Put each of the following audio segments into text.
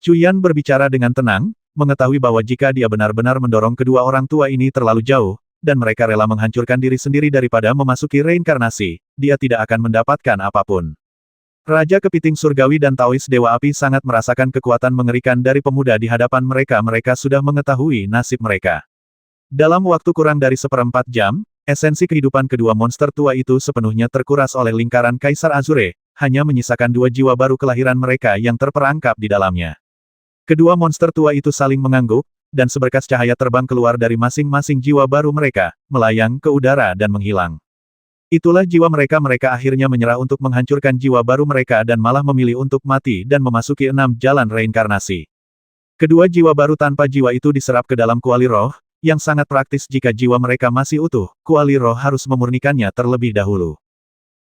Chuyan berbicara dengan tenang, mengetahui bahwa jika dia benar-benar mendorong kedua orang tua ini terlalu jauh, dan mereka rela menghancurkan diri sendiri daripada memasuki reinkarnasi, dia tidak akan mendapatkan apapun. Raja Kepiting Surgawi dan Taois Dewa Api sangat merasakan kekuatan mengerikan dari pemuda di hadapan mereka. Mereka sudah mengetahui nasib mereka. Dalam waktu kurang dari 1/4 jam, esensi kehidupan kedua monster tua itu sepenuhnya terkuras oleh lingkaran Kaisar Azure, hanya menyisakan 2 jiwa baru kelahiran mereka yang terperangkap di dalamnya. Kedua monster tua itu saling mengangguk, dan seberkas cahaya terbang keluar dari masing-masing jiwa baru mereka, melayang ke udara dan menghilang. Itulah jiwa mereka. Mereka akhirnya menyerah untuk menghancurkan jiwa baru mereka dan malah memilih untuk mati dan memasuki 6 jalan reinkarnasi. Kedua jiwa baru tanpa jiwa itu diserap ke dalam kuali roh, yang sangat praktis jika jiwa mereka masih utuh. Kuali roh harus memurnikannya terlebih dahulu.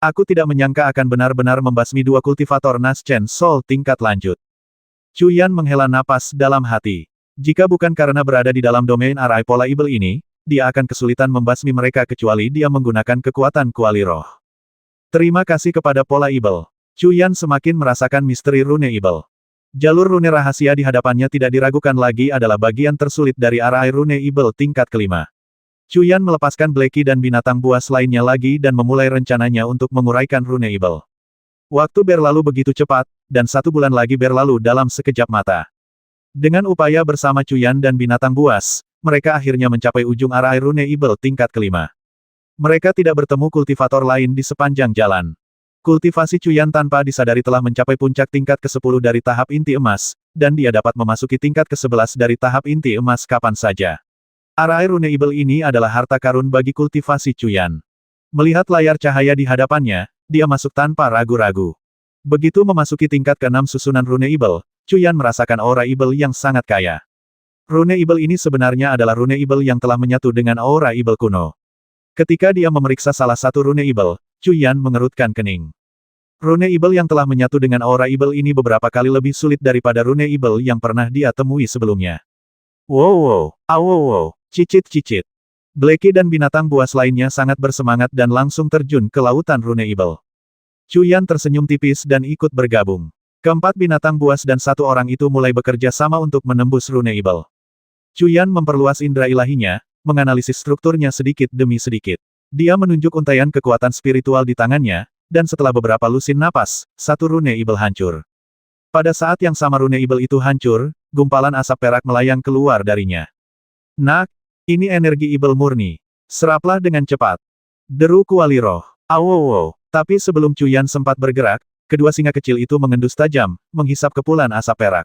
Aku tidak menyangka akan benar-benar membasmi 2 kultivator Naschen Soul tingkat lanjut. Chuyan menghela napas dalam hati. Jika bukan karena berada di dalam domain arai pola Ibel ini, dia akan kesulitan membasmi mereka kecuali dia menggunakan kekuatan kuali roh. Terima kasih kepada pola Ibel. Chuyan semakin merasakan misteri rune Ibel. Jalur rune rahasia di hadapannya tidak diragukan lagi adalah bagian tersulit dari arai rune Ibel tingkat kelima. Chuyan melepaskan Blacky dan binatang buas lainnya lagi dan memulai rencananya untuk menguraikan rune Ibel. Waktu berlalu begitu cepat, dan 1 bulan lagi berlalu dalam sekejap mata. Dengan upaya bersama Chuyan dan binatang buas, mereka akhirnya mencapai ujung arai rune Ibel tingkat kelima. Mereka tidak bertemu kultivator lain di sepanjang jalan. Kultivasi Chuyan tanpa disadari telah mencapai puncak tingkat ke-10 dari tahap inti emas, dan dia dapat memasuki tingkat ke-11 dari tahap inti emas kapan saja. Arai rune Ibel ini adalah harta karun bagi kultivasi Chuyan. Melihat layar cahaya di hadapannya, dia masuk tanpa ragu-ragu. Begitu memasuki tingkat ke-6 susunan rune Ibel, Chuyan merasakan aura Ibel yang sangat kaya. Rune Ibel ini sebenarnya adalah rune Ibel yang telah menyatu dengan aura Ibel kuno. Ketika dia memeriksa salah satu rune Ibel, Chuyan mengerutkan kening. Rune Ibel yang telah menyatu dengan aura Ibel ini beberapa kali lebih sulit daripada rune Ibel yang pernah dia temui sebelumnya. Wow, cicit-cicit. Blacky dan binatang buas lainnya sangat bersemangat dan langsung terjun ke lautan rune Ibel. Chuyan tersenyum tipis dan ikut bergabung. Keempat binatang buas dan 1 orang itu mulai bekerja sama untuk menembus rune Ibel. Chuyan memperluas indera ilahinya, menganalisis strukturnya sedikit demi sedikit. Dia menunjuk untaian kekuatan spiritual di tangannya, dan setelah beberapa lusin napas, 1 rune Ibel hancur. Pada saat yang sama rune Ibel itu hancur, gumpalan asap perak melayang keluar darinya. Nak, ini energi Ibel murni. Seraplah dengan cepat. Deru kuali roh. Awowo. Tapi sebelum Chuyan sempat bergerak, kedua singa kecil itu mengendus tajam, menghisap kepulan asap perak.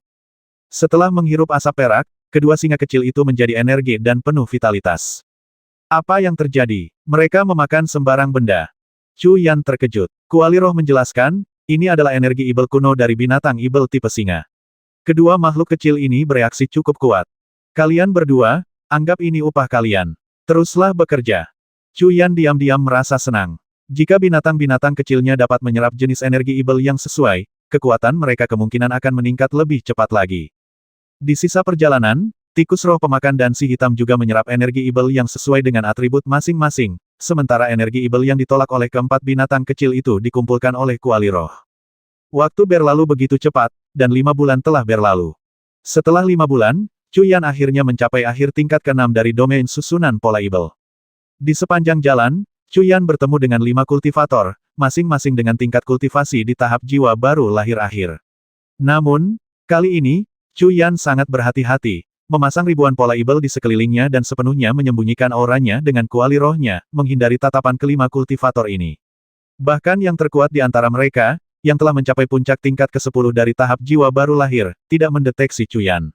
Setelah menghirup asap perak, kedua singa kecil itu menjadi energi dan penuh vitalitas. Apa yang terjadi? Mereka memakan sembarang benda. Chuyan terkejut. Kuali roh menjelaskan, ini adalah energi Ibel kuno dari binatang Ibel tipe singa. Kedua makhluk kecil ini bereaksi cukup kuat. Kalian berdua, anggap ini upah kalian. Teruslah bekerja. Chuyan diam-diam merasa senang. Jika binatang-binatang kecilnya dapat menyerap jenis energi Ibel yang sesuai, kekuatan mereka kemungkinan akan meningkat lebih cepat lagi. Di sisa perjalanan, tikus roh pemakan dan si hitam juga menyerap energi Ibel yang sesuai dengan atribut masing-masing, sementara energi Ibel yang ditolak oleh keempat binatang kecil itu dikumpulkan oleh kuali roh. Waktu berlalu begitu cepat, dan 5 bulan telah berlalu. Setelah 5 bulan, Chuyan akhirnya mencapai akhir tingkat ke-6 dari domain susunan pola Ibel. Di sepanjang jalan, Chuyan bertemu dengan 5 kultivator, masing-masing dengan tingkat kultivasi di tahap jiwa baru lahir akhir. Namun, kali ini, Chuyan sangat berhati-hati, memasang ribuan pola Ibel di sekelilingnya dan sepenuhnya menyembunyikan auranya dengan kuali rohnya, menghindari tatapan kelima kultivator ini. Bahkan yang terkuat di antara mereka, yang telah mencapai puncak tingkat ke-10 dari tahap jiwa baru lahir, tidak mendeteksi Chuyan.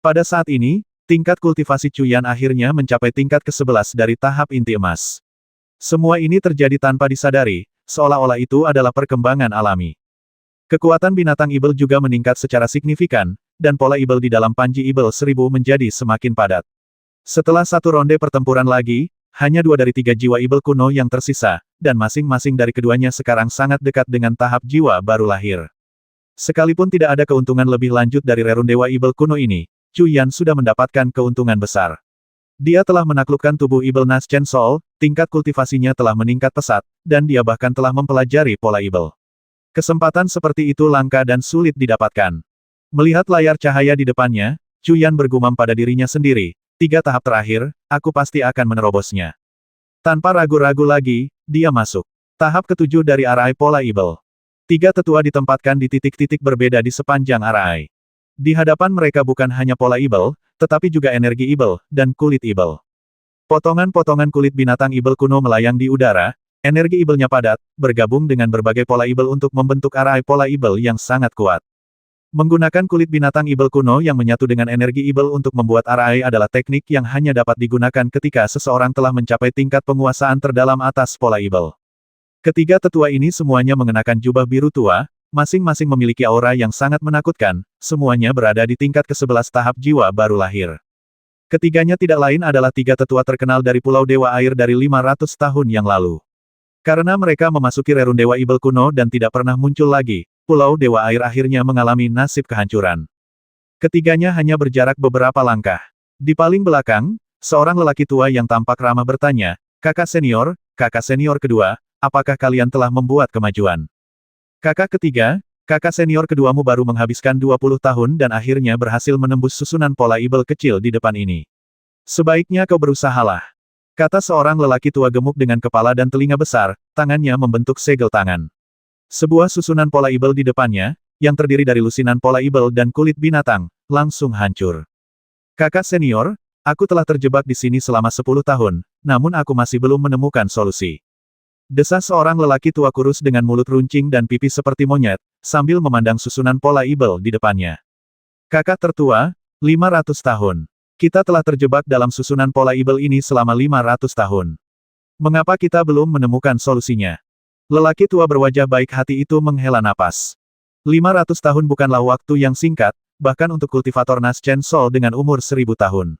Pada saat ini, tingkat kultivasi Chuyan akhirnya mencapai tingkat ke-11 dari tahap inti emas. Semua ini terjadi tanpa disadari, seolah-olah itu adalah perkembangan alami. Kekuatan binatang Ibel juga meningkat secara signifikan, dan pola Ibel di dalam panji Ibel 1000 menjadi semakin padat. Setelah 1 ronde pertempuran lagi, hanya 2 dari 3 jiwa Ibel kuno yang tersisa, dan masing-masing dari keduanya sekarang sangat dekat dengan tahap jiwa baru lahir. Sekalipun tidak ada keuntungan lebih lanjut dari rerun dewa Ibel kuno ini, Chuyan sudah mendapatkan keuntungan besar. Dia telah menaklukkan tubuh Ibel Naschen Soul, tingkat kultivasinya telah meningkat pesat, dan dia bahkan telah mempelajari pola Ibel. Kesempatan seperti itu langka dan sulit didapatkan. Melihat layar cahaya di depannya, Chu Yan bergumam pada dirinya sendiri, 3 tahap terakhir, aku pasti akan menerobosnya. Tanpa ragu-ragu lagi, dia masuk. Tahap ketujuh dari arai pola Ibel. 3 tetua ditempatkan di titik-titik berbeda di sepanjang arai. Di hadapan mereka bukan hanya pola Ibel, tetapi juga energi Ibel, dan kulit Ibel. Potongan-potongan kulit binatang Ibel kuno melayang di udara, energi Ibelnya padat, bergabung dengan berbagai pola Ibel untuk membentuk arai pola Ibel yang sangat kuat. Menggunakan kulit binatang Ibel kuno yang menyatu dengan energi Ibel untuk membuat arai adalah teknik yang hanya dapat digunakan ketika seseorang telah mencapai tingkat penguasaan terdalam atas pola Ibel. Ketiga tetua ini semuanya mengenakan jubah biru tua, masing-masing memiliki aura yang sangat menakutkan, semuanya berada di tingkat ke-11 tahap jiwa baru lahir. Ketiganya tidak lain adalah 3 tetua terkenal dari Pulau Dewa Air dari 500 tahun yang lalu. Karena mereka memasuki rerun Dewa Ibel kuno dan tidak pernah muncul lagi, Pulau Dewa Air akhirnya mengalami nasib kehancuran. Ketiganya hanya berjarak beberapa langkah. Di paling belakang, seorang lelaki tua yang tampak ramah bertanya, kakak senior kedua, apakah kalian telah membuat kemajuan? Kakak ketiga, kakak senior keduamu baru menghabiskan 20 tahun dan akhirnya berhasil menembus susunan pola Ibel kecil di depan ini. Sebaiknya kau berusahalah. Kata seorang lelaki tua gemuk dengan kepala dan telinga besar, tangannya membentuk segel tangan. Sebuah susunan pola Ibel di depannya, yang terdiri dari lusinan pola Ibel dan kulit binatang, langsung hancur. Kakak senior, aku telah terjebak di sini selama 10 tahun, namun aku masih belum menemukan solusi. Desah seorang lelaki tua kurus dengan mulut runcing dan pipi seperti monyet, sambil memandang susunan pola Ibel di depannya. Kakak tertua, 500 tahun. Kita telah terjebak dalam susunan pola Ibel ini selama 500 tahun. Mengapa kita belum menemukan solusinya? Lelaki tua berwajah baik hati itu menghela napas. 500 tahun bukanlah waktu yang singkat, bahkan untuk kultivator Nas Chen Sol dengan umur 1000 tahun.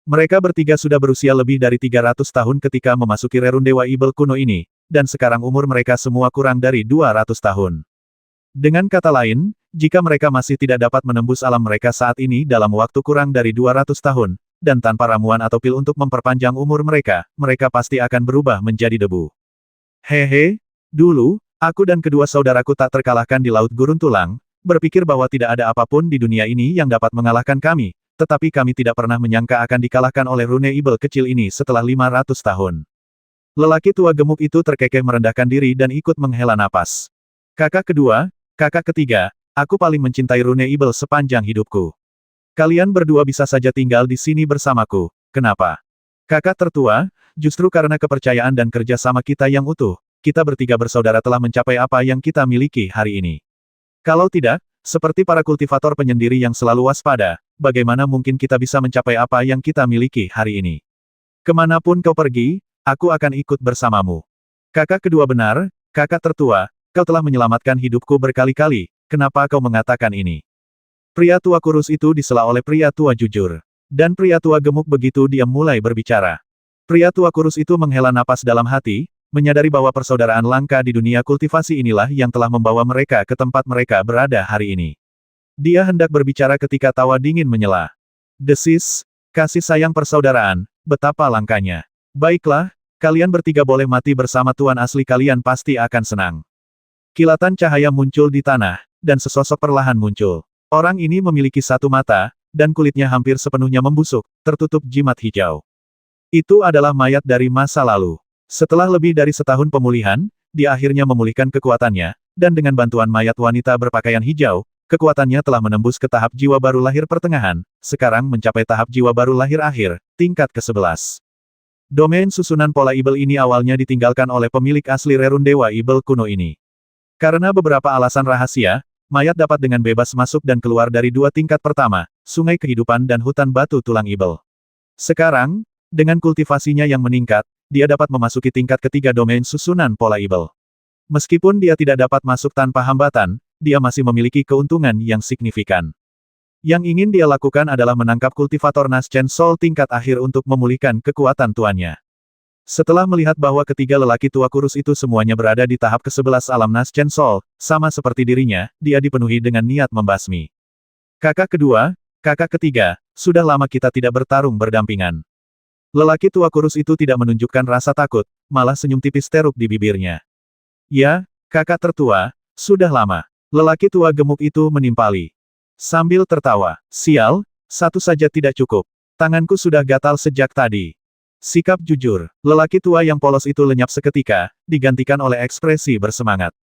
Mereka bertiga sudah berusia lebih dari 300 tahun ketika memasuki rerun Dewa Ibel kuno ini, dan sekarang umur mereka semua kurang dari 200 tahun. Dengan kata lain, jika mereka masih tidak dapat menembus alam mereka saat ini dalam waktu kurang dari 200 tahun, dan tanpa ramuan atau pil untuk memperpanjang umur mereka, mereka pasti akan berubah menjadi debu. Hehe. Dulu, aku dan kedua saudaraku tak terkalahkan di Laut Gurun Tulang, berpikir bahwa tidak ada apapun di dunia ini yang dapat mengalahkan kami, tetapi kami tidak pernah menyangka akan dikalahkan oleh rune Ibel kecil ini setelah 500 tahun. Lelaki tua gemuk itu terkekeh merendahkan diri dan ikut menghela napas. Kakak kedua, kakak ketiga, aku paling mencintai rune Ibel sepanjang hidupku. Kalian berdua bisa saja tinggal di sini bersamaku, kenapa? Kakak tertua, justru karena kepercayaan dan kerja sama kita yang utuh, kita bertiga bersaudara telah mencapai apa yang kita miliki hari ini. Kalau tidak, seperti para kultivator penyendiri yang selalu waspada, bagaimana mungkin kita bisa mencapai apa yang kita miliki hari ini? Kemanapun kau pergi, aku akan ikut bersamamu. Kakak kedua benar, kakak tertua, kau telah menyelamatkan hidupku berkali-kali, kenapa kau mengatakan ini? Pria tua kurus itu disela oleh pria tua jujur. Dan pria tua gemuk begitu dia mulai berbicara. Pria tua kurus itu menghela napas dalam hati, menyadari bahwa persaudaraan langka di dunia kultivasi inilah yang telah membawa mereka ke tempat mereka berada hari ini. Dia hendak berbicara ketika tawa dingin menyela. Desis, kasih sayang persaudaraan, betapa langkanya. Baiklah, kalian bertiga boleh mati bersama tuan asli kalian pasti akan senang. Kilatan cahaya muncul di tanah, dan sesosok perlahan muncul. Orang ini memiliki satu mata, dan kulitnya hampir sepenuhnya membusuk, tertutup jimat hijau. Itu adalah mayat dari masa lalu. Setelah lebih dari setahun pemulihan, dia akhirnya memulihkan kekuatannya, dan dengan bantuan mayat wanita berpakaian hijau, kekuatannya telah menembus ke tahap jiwa baru lahir pertengahan, sekarang mencapai tahap jiwa baru lahir akhir, tingkat ke-11. Domain susunan pola Ibel ini awalnya ditinggalkan oleh pemilik asli rerun Dewa Ibel kuno ini. Karena beberapa alasan rahasia, mayat dapat dengan bebas masuk dan keluar dari 2 tingkat pertama, sungai kehidupan dan hutan batu tulang Ibel. Sekarang, dengan kultivasinya yang meningkat, dia dapat memasuki tingkat ketiga domain susunan pola Ibel. Meskipun dia tidak dapat masuk tanpa hambatan, dia masih memiliki keuntungan yang signifikan. Yang ingin dia lakukan adalah menangkap kultivator Nas Chen Sol tingkat akhir untuk memulihkan kekuatan tuannya. Setelah melihat bahwa ketiga lelaki tua kurus itu semuanya berada di tahap ke-11 alam Nas Chen Sol, sama seperti dirinya, dia dipenuhi dengan niat membasmi. Kakak kedua, kakak ketiga, sudah lama kita tidak bertarung berdampingan. Lelaki tua kurus itu tidak menunjukkan rasa takut, malah senyum tipis teruk di bibirnya. Ya, kakak tertua, sudah lama. Lelaki tua gemuk itu menimpali. Sambil tertawa, sial, satu saja tidak cukup. Tanganku sudah gatal sejak tadi. Sikap jujur, lelaki tua yang polos itu lenyap seketika, digantikan oleh ekspresi bersemangat.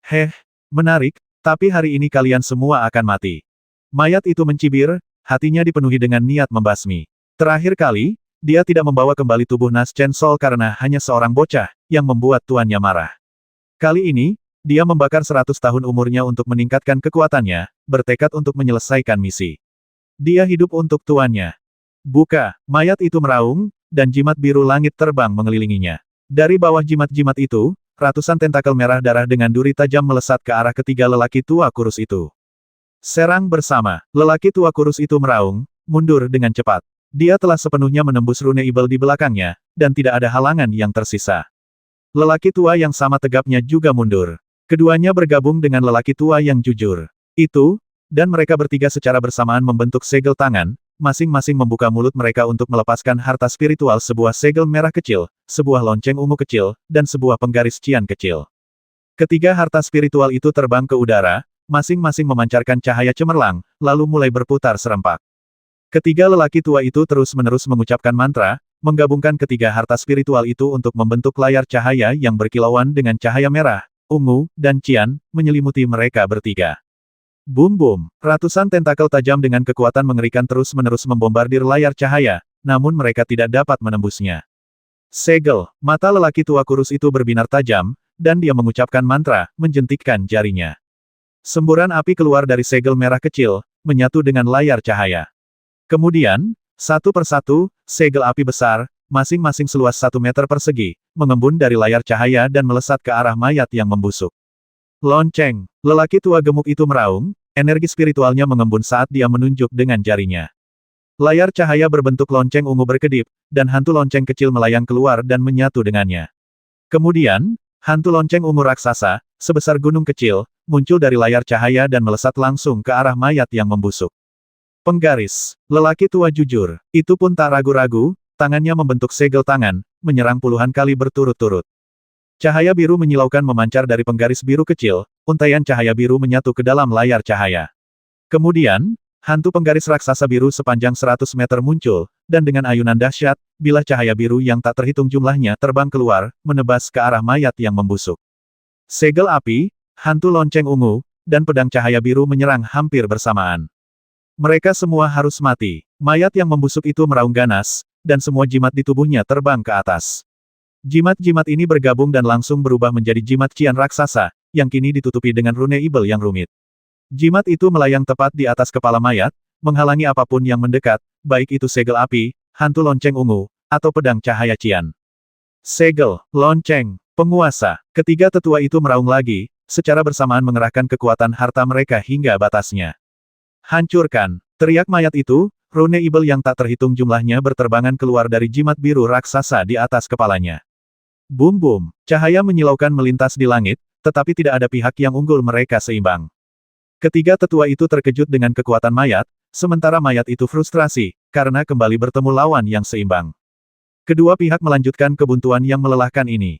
Heh, menarik, tapi hari ini kalian semua akan mati. Mayat itu mencibir, hatinya dipenuhi dengan niat membasmi. Terakhir kali, dia tidak membawa kembali tubuh Nas Chen Sol karena hanya seorang bocah, yang membuat tuannya marah. Kali ini, dia membakar 100 tahun umurnya untuk meningkatkan kekuatannya, bertekad untuk menyelesaikan misi. Dia hidup untuk tuannya. Buka, mayat itu meraung, dan jimat biru langit terbang mengelilinginya. Dari bawah jimat-jimat itu, ratusan tentakel merah darah dengan duri tajam melesat ke arah ketiga lelaki tua kurus itu. Serang bersama, lelaki tua kurus itu meraung, mundur dengan cepat. Dia telah sepenuhnya menembus rune Ibel di belakangnya, dan tidak ada halangan yang tersisa. Lelaki tua yang sama tegapnya juga mundur. Keduanya bergabung dengan lelaki tua yang jujur. Itu, dan mereka bertiga secara bersamaan membentuk segel tangan, masing-masing membuka mulut mereka untuk melepaskan harta spiritual sebuah segel merah kecil, sebuah lonceng ungu kecil, dan sebuah penggaris cian kecil. Ketiga harta spiritual itu terbang ke udara, masing-masing memancarkan cahaya cemerlang, lalu mulai berputar serempak. Ketiga lelaki tua itu terus-menerus mengucapkan mantra, menggabungkan ketiga harta spiritual itu untuk membentuk layar cahaya yang berkilauan dengan cahaya merah, ungu, dan cian, menyelimuti mereka bertiga. Bum-bum, ratusan tentakel tajam dengan kekuatan mengerikan terus-menerus membombardir layar cahaya, namun mereka tidak dapat menembusnya. Segel, mata lelaki tua kurus itu berbinar tajam, dan dia mengucapkan mantra, menjentikkan jarinya. Semburan api keluar dari segel merah kecil, menyatu dengan layar cahaya. Kemudian, satu persatu, segel api besar, masing-masing seluas 1 meter persegi, mengembun dari layar cahaya dan melesat ke arah mayat yang membusuk. Lonceng, lelaki tua gemuk itu meraung, energi spiritualnya mengembun saat dia menunjuk dengan jarinya. Layar cahaya berbentuk lonceng ungu berkedip, dan hantu lonceng kecil melayang keluar dan menyatu dengannya. Kemudian, hantu lonceng ungu raksasa, sebesar gunung kecil, muncul dari layar cahaya dan melesat langsung ke arah mayat yang membusuk. Penggaris, lelaki tua jujur, itu pun tak ragu-ragu, tangannya membentuk segel tangan, menyerang puluhan kali berturut-turut. Cahaya biru menyilaukan memancar dari penggaris biru kecil, untaian cahaya biru menyatu ke dalam layar cahaya. Kemudian, hantu penggaris raksasa biru sepanjang 100 meter muncul, dan dengan ayunan dahsyat, bilah cahaya biru yang tak terhitung jumlahnya terbang keluar, menebas ke arah mayat yang membusuk. Segel api, hantu lonceng ungu, dan pedang cahaya biru menyerang hampir bersamaan. Mereka semua harus mati. Mayat yang membusuk itu meraung ganas, dan semua jimat di tubuhnya terbang ke atas. Jimat-jimat ini bergabung dan langsung berubah menjadi jimat cian raksasa, yang kini ditutupi dengan rune Ibel yang rumit. Jimat itu melayang tepat di atas kepala mayat, menghalangi apapun yang mendekat, baik itu segel api, hantu lonceng ungu, atau pedang cahaya cian. Segel, lonceng, penguasa, ketiga tetua itu meraung lagi, secara bersamaan mengerahkan kekuatan harta mereka hingga batasnya. Hancurkan, teriak mayat itu, rune Ibel yang tak terhitung jumlahnya berterbangan keluar dari jimat biru raksasa di atas kepalanya. Bum-bum, cahaya menyilaukan melintas di langit, tetapi tidak ada pihak yang unggul mereka seimbang. Ketiga tetua itu terkejut dengan kekuatan mayat, sementara mayat itu frustrasi, karena kembali bertemu lawan yang seimbang. Kedua pihak melanjutkan kebuntuan yang melelahkan ini.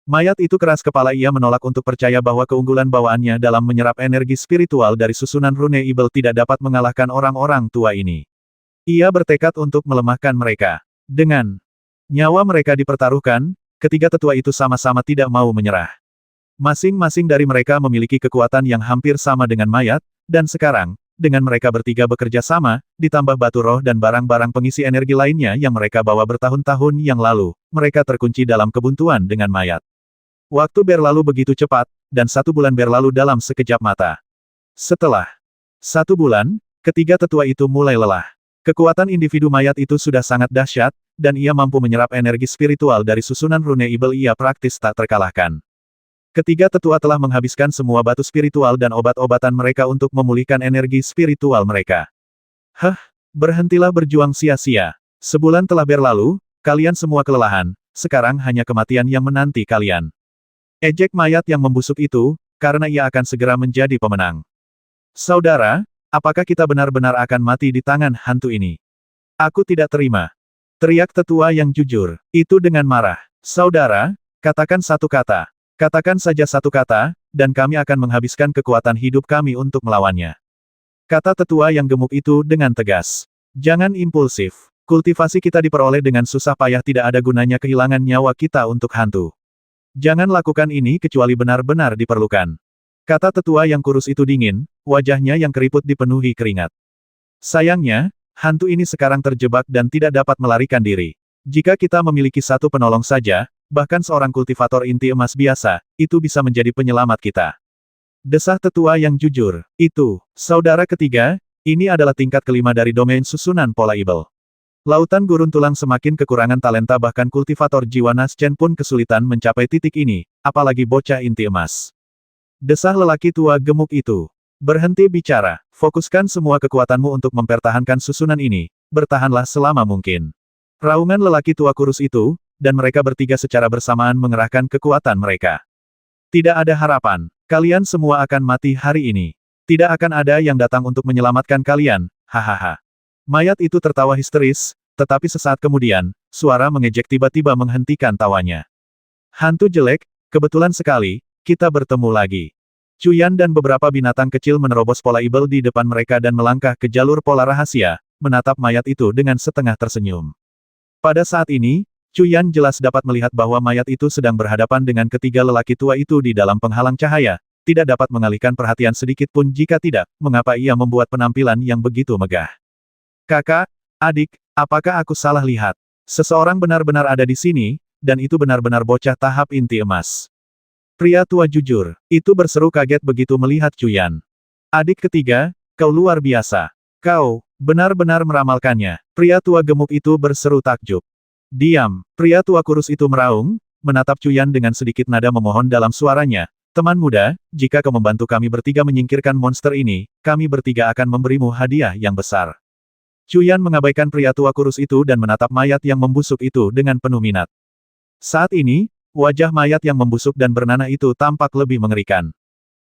Mayat itu keras kepala, ia menolak untuk percaya bahwa keunggulan bawaannya dalam menyerap energi spiritual dari susunan rune Ibel tidak dapat mengalahkan orang-orang tua ini. Ia bertekad untuk melemahkan mereka. Dengan nyawa mereka dipertaruhkan, ketiga tetua itu sama-sama tidak mau menyerah. Masing-masing dari mereka memiliki kekuatan yang hampir sama dengan mayat, dan sekarang, dengan mereka bertiga bekerja sama, ditambah batu roh dan barang-barang pengisi energi lainnya yang mereka bawa bertahun-tahun yang lalu, mereka terkunci dalam kebuntuan dengan mayat. Waktu berlalu begitu cepat, dan 1 bulan berlalu dalam sekejap mata. Setelah 1 bulan, ketiga tetua itu mulai lelah. Kekuatan individu mayat itu sudah sangat dahsyat, dan ia mampu menyerap energi spiritual dari susunan rune Ibel, ia praktis tak terkalahkan. Ketiga tetua telah menghabiskan semua batu spiritual dan obat-obatan mereka untuk memulihkan energi spiritual mereka. Berhentilah berjuang sia-sia. Sebulan telah berlalu, kalian semua kelelahan, sekarang hanya kematian yang menanti kalian. Ejek mayat yang membusuk itu, karena ia akan segera menjadi pemenang. Saudara, apakah kita benar-benar akan mati di tangan hantu ini? Aku tidak terima. Teriak tetua yang jujur, itu dengan marah. Saudara, katakan satu kata. Katakan saja satu kata, dan kami akan menghabiskan kekuatan hidup kami untuk melawannya. Kata tetua yang gemuk itu dengan tegas. Jangan impulsif. Kultivasi kita diperoleh dengan susah payah, tidak ada gunanya kehilangan nyawa kita untuk hantu. Jangan lakukan ini kecuali benar-benar diperlukan. Kata tetua yang kurus itu dingin, wajahnya yang keriput dipenuhi keringat. Sayangnya, hantu ini sekarang terjebak dan tidak dapat melarikan diri. Jika kita memiliki satu penolong saja, bahkan seorang kultivator inti emas biasa, itu bisa menjadi penyelamat kita. Desah tetua yang jujur. Itu, saudara ketiga, ini adalah tingkat kelima dari domain susunan pola Ibel. Lautan gurun tulang semakin kekurangan talenta, bahkan kultivator jiwa Naschen pun kesulitan mencapai titik ini, apalagi bocah inti emas. Desah lelaki tua gemuk itu. Berhenti bicara, fokuskan semua kekuatanmu untuk mempertahankan susunan ini, bertahanlah selama mungkin. Raungan lelaki tua kurus itu, dan mereka bertiga secara bersamaan mengerahkan kekuatan mereka. Tidak ada harapan, kalian semua akan mati hari ini. Tidak akan ada yang datang untuk menyelamatkan kalian, hahaha. Mayat itu tertawa histeris, tetapi sesaat kemudian, suara mengejek tiba-tiba menghentikan tawanya. Hantu jelek, kebetulan sekali, kita bertemu lagi. Cuyan dan beberapa binatang kecil menerobos pola Ibel di depan mereka dan melangkah ke jalur pola rahasia, menatap mayat itu dengan setengah tersenyum. Pada saat ini, Cuyan jelas dapat melihat bahwa mayat itu sedang berhadapan dengan ketiga lelaki tua itu di dalam penghalang cahaya, tidak dapat mengalihkan perhatian sedikit pun. Jika tidak, mengapa ia membuat penampilan yang begitu megah? Kakak, adik, apakah aku salah lihat? Seseorang benar-benar ada di sini, dan itu benar-benar bocah tahap inti emas. Pria tua jujur, itu berseru kaget begitu melihat Cuyan. Adik ketiga, kau luar biasa. Kau, benar-benar meramalkannya. Pria tua gemuk itu berseru takjub. Diam, pria tua kurus itu meraung, menatap Cuyan dengan sedikit nada memohon dalam suaranya. Teman muda, jika kau membantu kami bertiga menyingkirkan monster ini, kami bertiga akan memberimu hadiah yang besar. Cuyan mengabaikan pria tua kurus itu dan menatap mayat yang membusuk itu dengan penuh minat. Saat ini, wajah mayat yang membusuk dan bernanah itu tampak lebih mengerikan.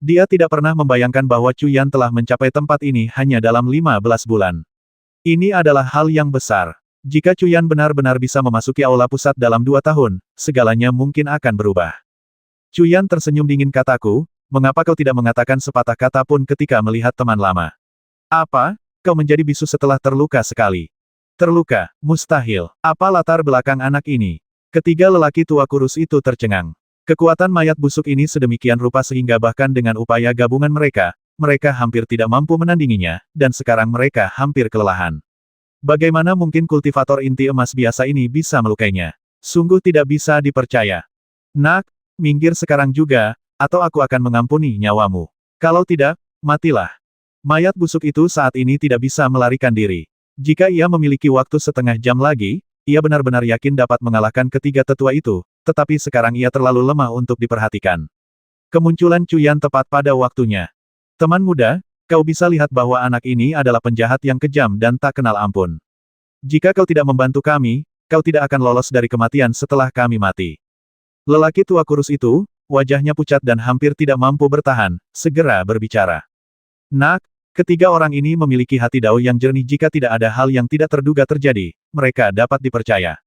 Dia tidak pernah membayangkan bahwa Cuyan telah mencapai tempat ini hanya dalam 15 bulan. Ini adalah hal yang besar. Jika Cuyan benar-benar bisa memasuki aula pusat dalam 2 tahun, segalanya mungkin akan berubah. Cuyan tersenyum dingin, kataku, mengapa kau tidak mengatakan sepatah kata pun ketika melihat teman lama? Apa? Kau menjadi bisu setelah terluka sekali. Terluka? Mustahil. Apa latar belakang anak ini? Ketiga lelaki tua kurus itu tercengang. Kekuatan mayat busuk ini sedemikian rupa sehingga bahkan dengan upaya gabungan mereka, mereka hampir tidak mampu menandinginya, dan sekarang mereka hampir kelelahan. Bagaimana mungkin kultivator inti emas biasa ini bisa melukainya? Sungguh tidak bisa dipercaya. Nak, minggir sekarang juga, atau aku akan mengampuni nyawamu. Kalau tidak, matilah. Mayat busuk itu saat ini tidak bisa melarikan diri. Jika ia memiliki waktu setengah jam lagi, ia benar-benar yakin dapat mengalahkan ketiga tetua itu, tetapi sekarang ia terlalu lemah untuk diperhatikan. Kemunculan Cuyan tepat pada waktunya. Teman muda, kau bisa lihat bahwa anak ini adalah penjahat yang kejam dan tak kenal ampun. Jika kau tidak membantu kami, kau tidak akan lolos dari kematian setelah kami mati. Lelaki tua kurus itu, wajahnya pucat dan hampir tidak mampu bertahan, segera berbicara. Nak, ketiga orang ini memiliki hati dao yang jernih. Jika tidak ada hal yang tidak terduga terjadi, mereka dapat dipercaya.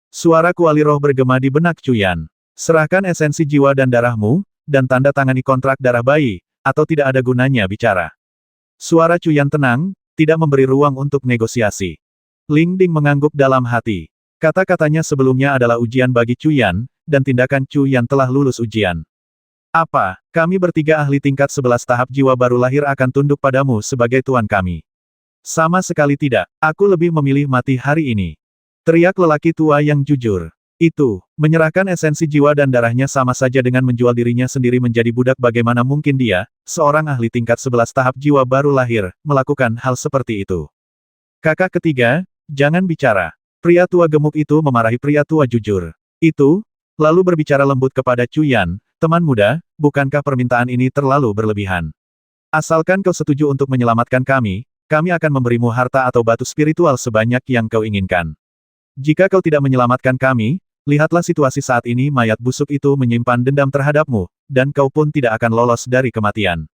Suara kuali roh bergema di benak Cuyan. Serahkan esensi jiwa dan darahmu, dan tanda tangani kontrak darah bayi, atau tidak ada gunanya bicara. Suara Cuyan tenang, tidak memberi ruang untuk negosiasi. Ling Ding mengangguk dalam hati. Kata-katanya sebelumnya adalah ujian bagi Cuyan, dan tindakan Cuyan telah lulus ujian. Apa, kami bertiga ahli tingkat 11 tahap jiwa baru lahir akan tunduk padamu sebagai tuan kami? Sama sekali tidak, aku lebih memilih mati hari ini. Teriak lelaki tua yang jujur. Itu, menyerahkan esensi jiwa dan darahnya sama saja dengan menjual dirinya sendiri menjadi budak. Bagaimana mungkin dia, seorang ahli tingkat 11 tahap jiwa baru lahir, melakukan hal seperti itu? Kakak ketiga, jangan bicara. Pria tua gemuk itu memarahi pria tua jujur. Itu, lalu berbicara lembut kepada Cuyan. Teman muda, bukankah permintaan ini terlalu berlebihan? Asalkan kau setuju untuk menyelamatkan kami akan memberimu harta atau batu spiritual sebanyak yang kau inginkan. Jika kau tidak menyelamatkan kami, lihatlah situasi saat ini. Mayat busuk itu menyimpan dendam terhadapmu, dan kau pun tidak akan lolos dari kematian.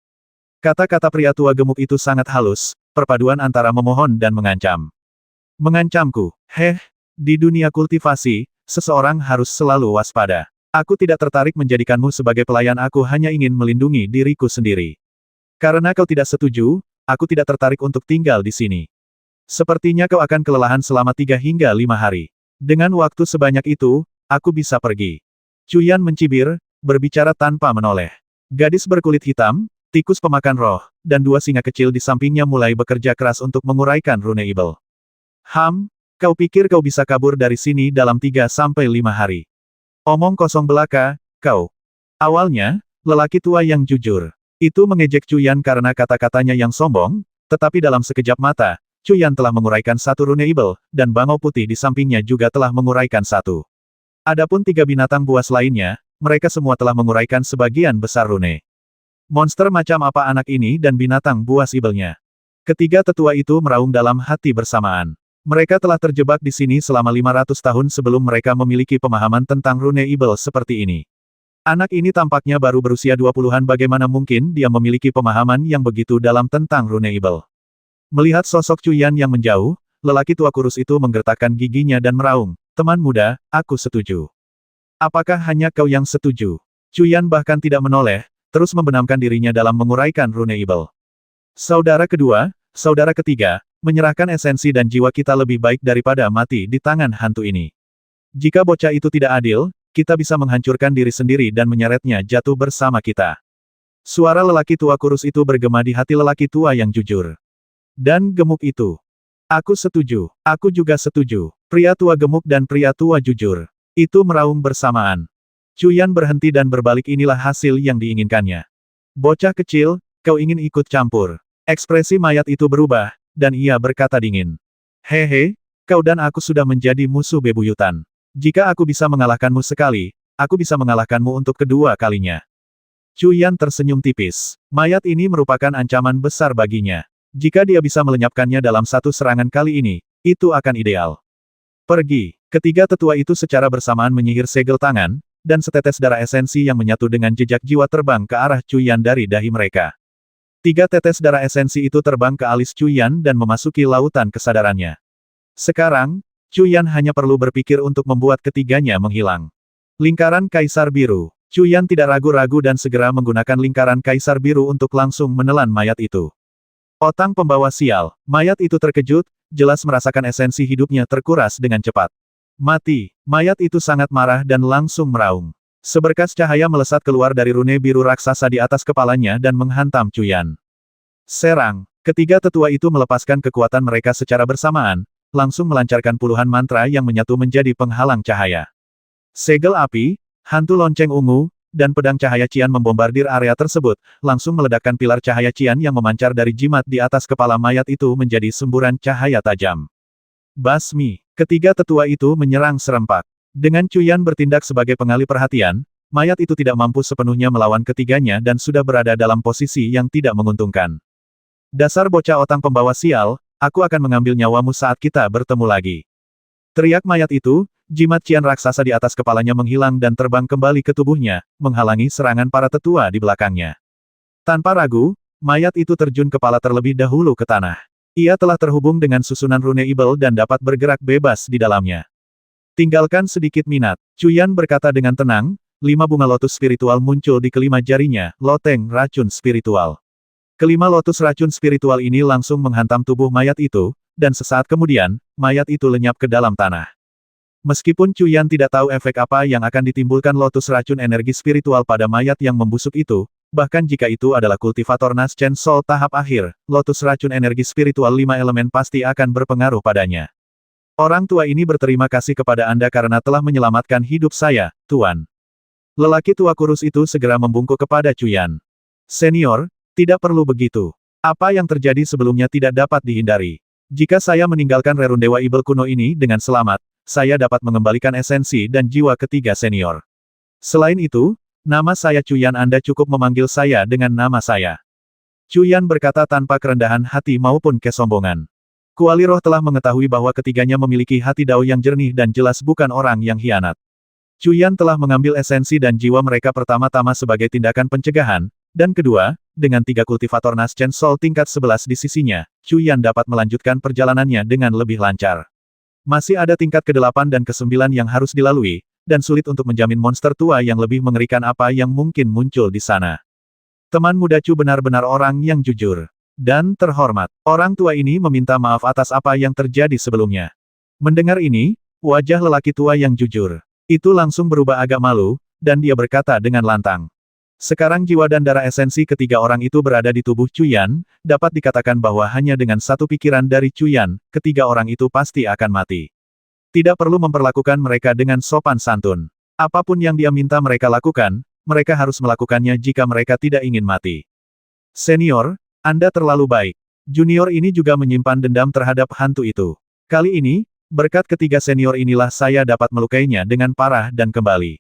Kata-kata pria tua gemuk itu sangat halus, perpaduan antara memohon dan mengancam. Mengancamku? Di dunia kultivasi, seseorang harus selalu waspada. Aku tidak tertarik menjadikanmu sebagai pelayan, aku hanya ingin melindungi diriku sendiri. Karena kau tidak setuju, aku tidak tertarik untuk tinggal di sini. Sepertinya kau akan kelelahan selama 3 hingga 5 hari. Dengan waktu sebanyak itu, aku bisa pergi. Cuyan mencibir, berbicara tanpa menoleh. Gadis berkulit hitam, tikus pemakan roh, dan 2 singa kecil di sampingnya mulai bekerja keras untuk menguraikan rune Ibel. Kau pikir kau bisa kabur dari sini dalam 3 sampai 5 hari? Omong kosong belaka, kau. Awalnya, lelaki tua yang jujur. Itu mengejek Cuyan karena kata-katanya yang sombong, tetapi dalam sekejap mata, Cuyan telah menguraikan 1 rune Ibel, dan bangau putih di sampingnya juga telah menguraikan 1. Adapun 3 binatang buas lainnya, mereka semua telah menguraikan sebagian besar rune. Monster macam apa anak ini dan binatang buas Ibelnya? Ketiga tetua itu meraung dalam hati bersamaan. Mereka telah terjebak di sini selama 500 tahun sebelum mereka memiliki pemahaman tentang rune Ibel seperti ini. Anak ini tampaknya baru berusia 20-an, bagaimana mungkin dia memiliki pemahaman yang begitu dalam tentang rune Ibel. Melihat sosok Cuyan yang menjauh, lelaki tua kurus itu menggertakkan giginya dan meraung, "Teman muda, aku setuju." "Apakah hanya kau yang setuju?" Cuyan bahkan tidak menoleh, terus membenamkan dirinya dalam menguraikan rune Ibel. "Saudara kedua, saudara ketiga, menyerahkan esensi dan jiwa kita lebih baik daripada mati di tangan hantu ini. Jika bocah itu tidak adil, kita bisa menghancurkan diri sendiri dan menyeretnya jatuh bersama kita." Suara lelaki tua kurus itu bergema di hati lelaki tua yang jujur. Dan gemuk itu. "Aku setuju. Aku juga setuju." Pria tua gemuk dan pria tua jujur. Itu meraung bersamaan. Cuyan berhenti dan berbalik, inilah hasil yang diinginkannya. "Bocah kecil, kau ingin ikut campur?" Ekspresi mayat itu berubah, dan ia berkata dingin. "Hehe, kau dan aku sudah menjadi musuh bebuyutan. Jika aku bisa mengalahkanmu sekali, aku bisa mengalahkanmu untuk kedua kalinya." Cuyan tersenyum tipis. Mayat ini merupakan ancaman besar baginya. Jika dia bisa melenyapkannya dalam 1 serangan kali ini, itu akan ideal. "Pergi." Ketiga tetua itu secara bersamaan menyihir segel tangan, dan setetes darah esensi yang menyatu dengan jejak jiwa terbang ke arah Cuyan dari dahi mereka. 3 tetes darah esensi itu terbang ke alis Cuyan dan memasuki lautan kesadarannya. Sekarang, Cuyan hanya perlu berpikir untuk membuat ketiganya menghilang. Lingkaran Kaisar Biru. Cuyan tidak ragu-ragu dan segera menggunakan lingkaran Kaisar Biru untuk langsung menelan mayat itu. Otang pembawa sial. Mayat itu terkejut, jelas merasakan esensi hidupnya terkuras dengan cepat. "Mati." Mayat itu sangat marah dan langsung meraung. Seberkas cahaya melesat keluar dari rune biru raksasa di atas kepalanya dan menghantam Cuyan. Serang. Ketiga tetua itu melepaskan kekuatan mereka secara bersamaan, langsung melancarkan puluhan mantra yang menyatu menjadi penghalang cahaya. Segel api, hantu lonceng ungu, dan pedang cahaya Cian membombardir area tersebut, langsung meledakkan pilar cahaya Cian yang memancar dari jimat di atas kepala mayat itu menjadi semburan cahaya tajam. Basmi. Ketiga tetua itu menyerang serempak. Dengan Cuyan bertindak sebagai pengalih perhatian, mayat itu tidak mampu sepenuhnya melawan ketiganya dan sudah berada dalam posisi yang tidak menguntungkan. "Dasar bocah otang pembawa sial, aku akan mengambil nyawamu saat kita bertemu lagi." Teriak mayat itu, jimat Cian raksasa di atas kepalanya menghilang dan terbang kembali ke tubuhnya, menghalangi serangan para tetua di belakangnya. Tanpa ragu, mayat itu terjun kepala terlebih dahulu ke tanah. Ia telah terhubung dengan susunan rune Ibel dan dapat bergerak bebas di dalamnya. "Tinggalkan sedikit minat." Cuyan berkata dengan tenang, 5 bunga lotus spiritual muncul di kelima jarinya, loteng racun spiritual. Kelima lotus racun spiritual ini langsung menghantam tubuh mayat itu, dan sesaat kemudian, mayat itu lenyap ke dalam tanah. Meskipun Cuyan tidak tahu efek apa yang akan ditimbulkan lotus racun energi spiritual pada mayat yang membusuk itu, bahkan jika itu adalah kultivator Naschen Soul tahap akhir, lotus racun energi spiritual 5 elemen pasti akan berpengaruh padanya. "Orang tua ini berterima kasih kepada Anda karena telah menyelamatkan hidup saya, Tuan." Lelaki tua kurus itu segera membungkuk kepada Cuyan. "Senior, tidak perlu begitu. Apa yang terjadi sebelumnya tidak dapat dihindari. Jika saya meninggalkan rerun Dewa Ibel kuno ini dengan selamat, saya dapat mengembalikan esensi dan jiwa ketiga senior. Selain itu, nama saya Cuyan, Anda cukup memanggil saya dengan nama saya." Cuyan berkata tanpa kerendahan hati maupun kesombongan. Kuali roh telah mengetahui bahwa ketiganya memiliki hati dao yang jernih dan jelas bukan orang yang hianat. Cuyan telah mengambil esensi dan jiwa mereka pertama-tama sebagai tindakan pencegahan, dan kedua, dengan 3 kultivator Naschen Soul tingkat 11 di sisinya, Cuyan dapat melanjutkan perjalanannya dengan lebih lancar. Masih ada tingkat ke-8 dan ke-9 yang harus dilalui, dan sulit untuk menjamin monster tua yang lebih mengerikan apa yang mungkin muncul di sana. Teman muda Cu benar-benar orang yang jujur. Dan terhormat, orang tua ini meminta maaf atas apa yang terjadi sebelumnya. Mendengar ini, wajah lelaki tua yang jujur itu langsung berubah agak malu, dan dia berkata dengan lantang. Sekarang jiwa dan darah esensi ketiga orang itu berada di tubuh Cuyan, dapat dikatakan bahwa hanya dengan satu pikiran dari Cuyan, ketiga orang itu pasti akan mati. Tidak perlu memperlakukan mereka dengan sopan santun. Apapun yang dia minta mereka lakukan, mereka harus melakukannya jika mereka tidak ingin mati. Senior, Anda terlalu baik. Junior ini juga menyimpan dendam terhadap hantu itu. Kali ini, berkat ketiga senior inilah saya dapat melukainya dengan parah dan kembali.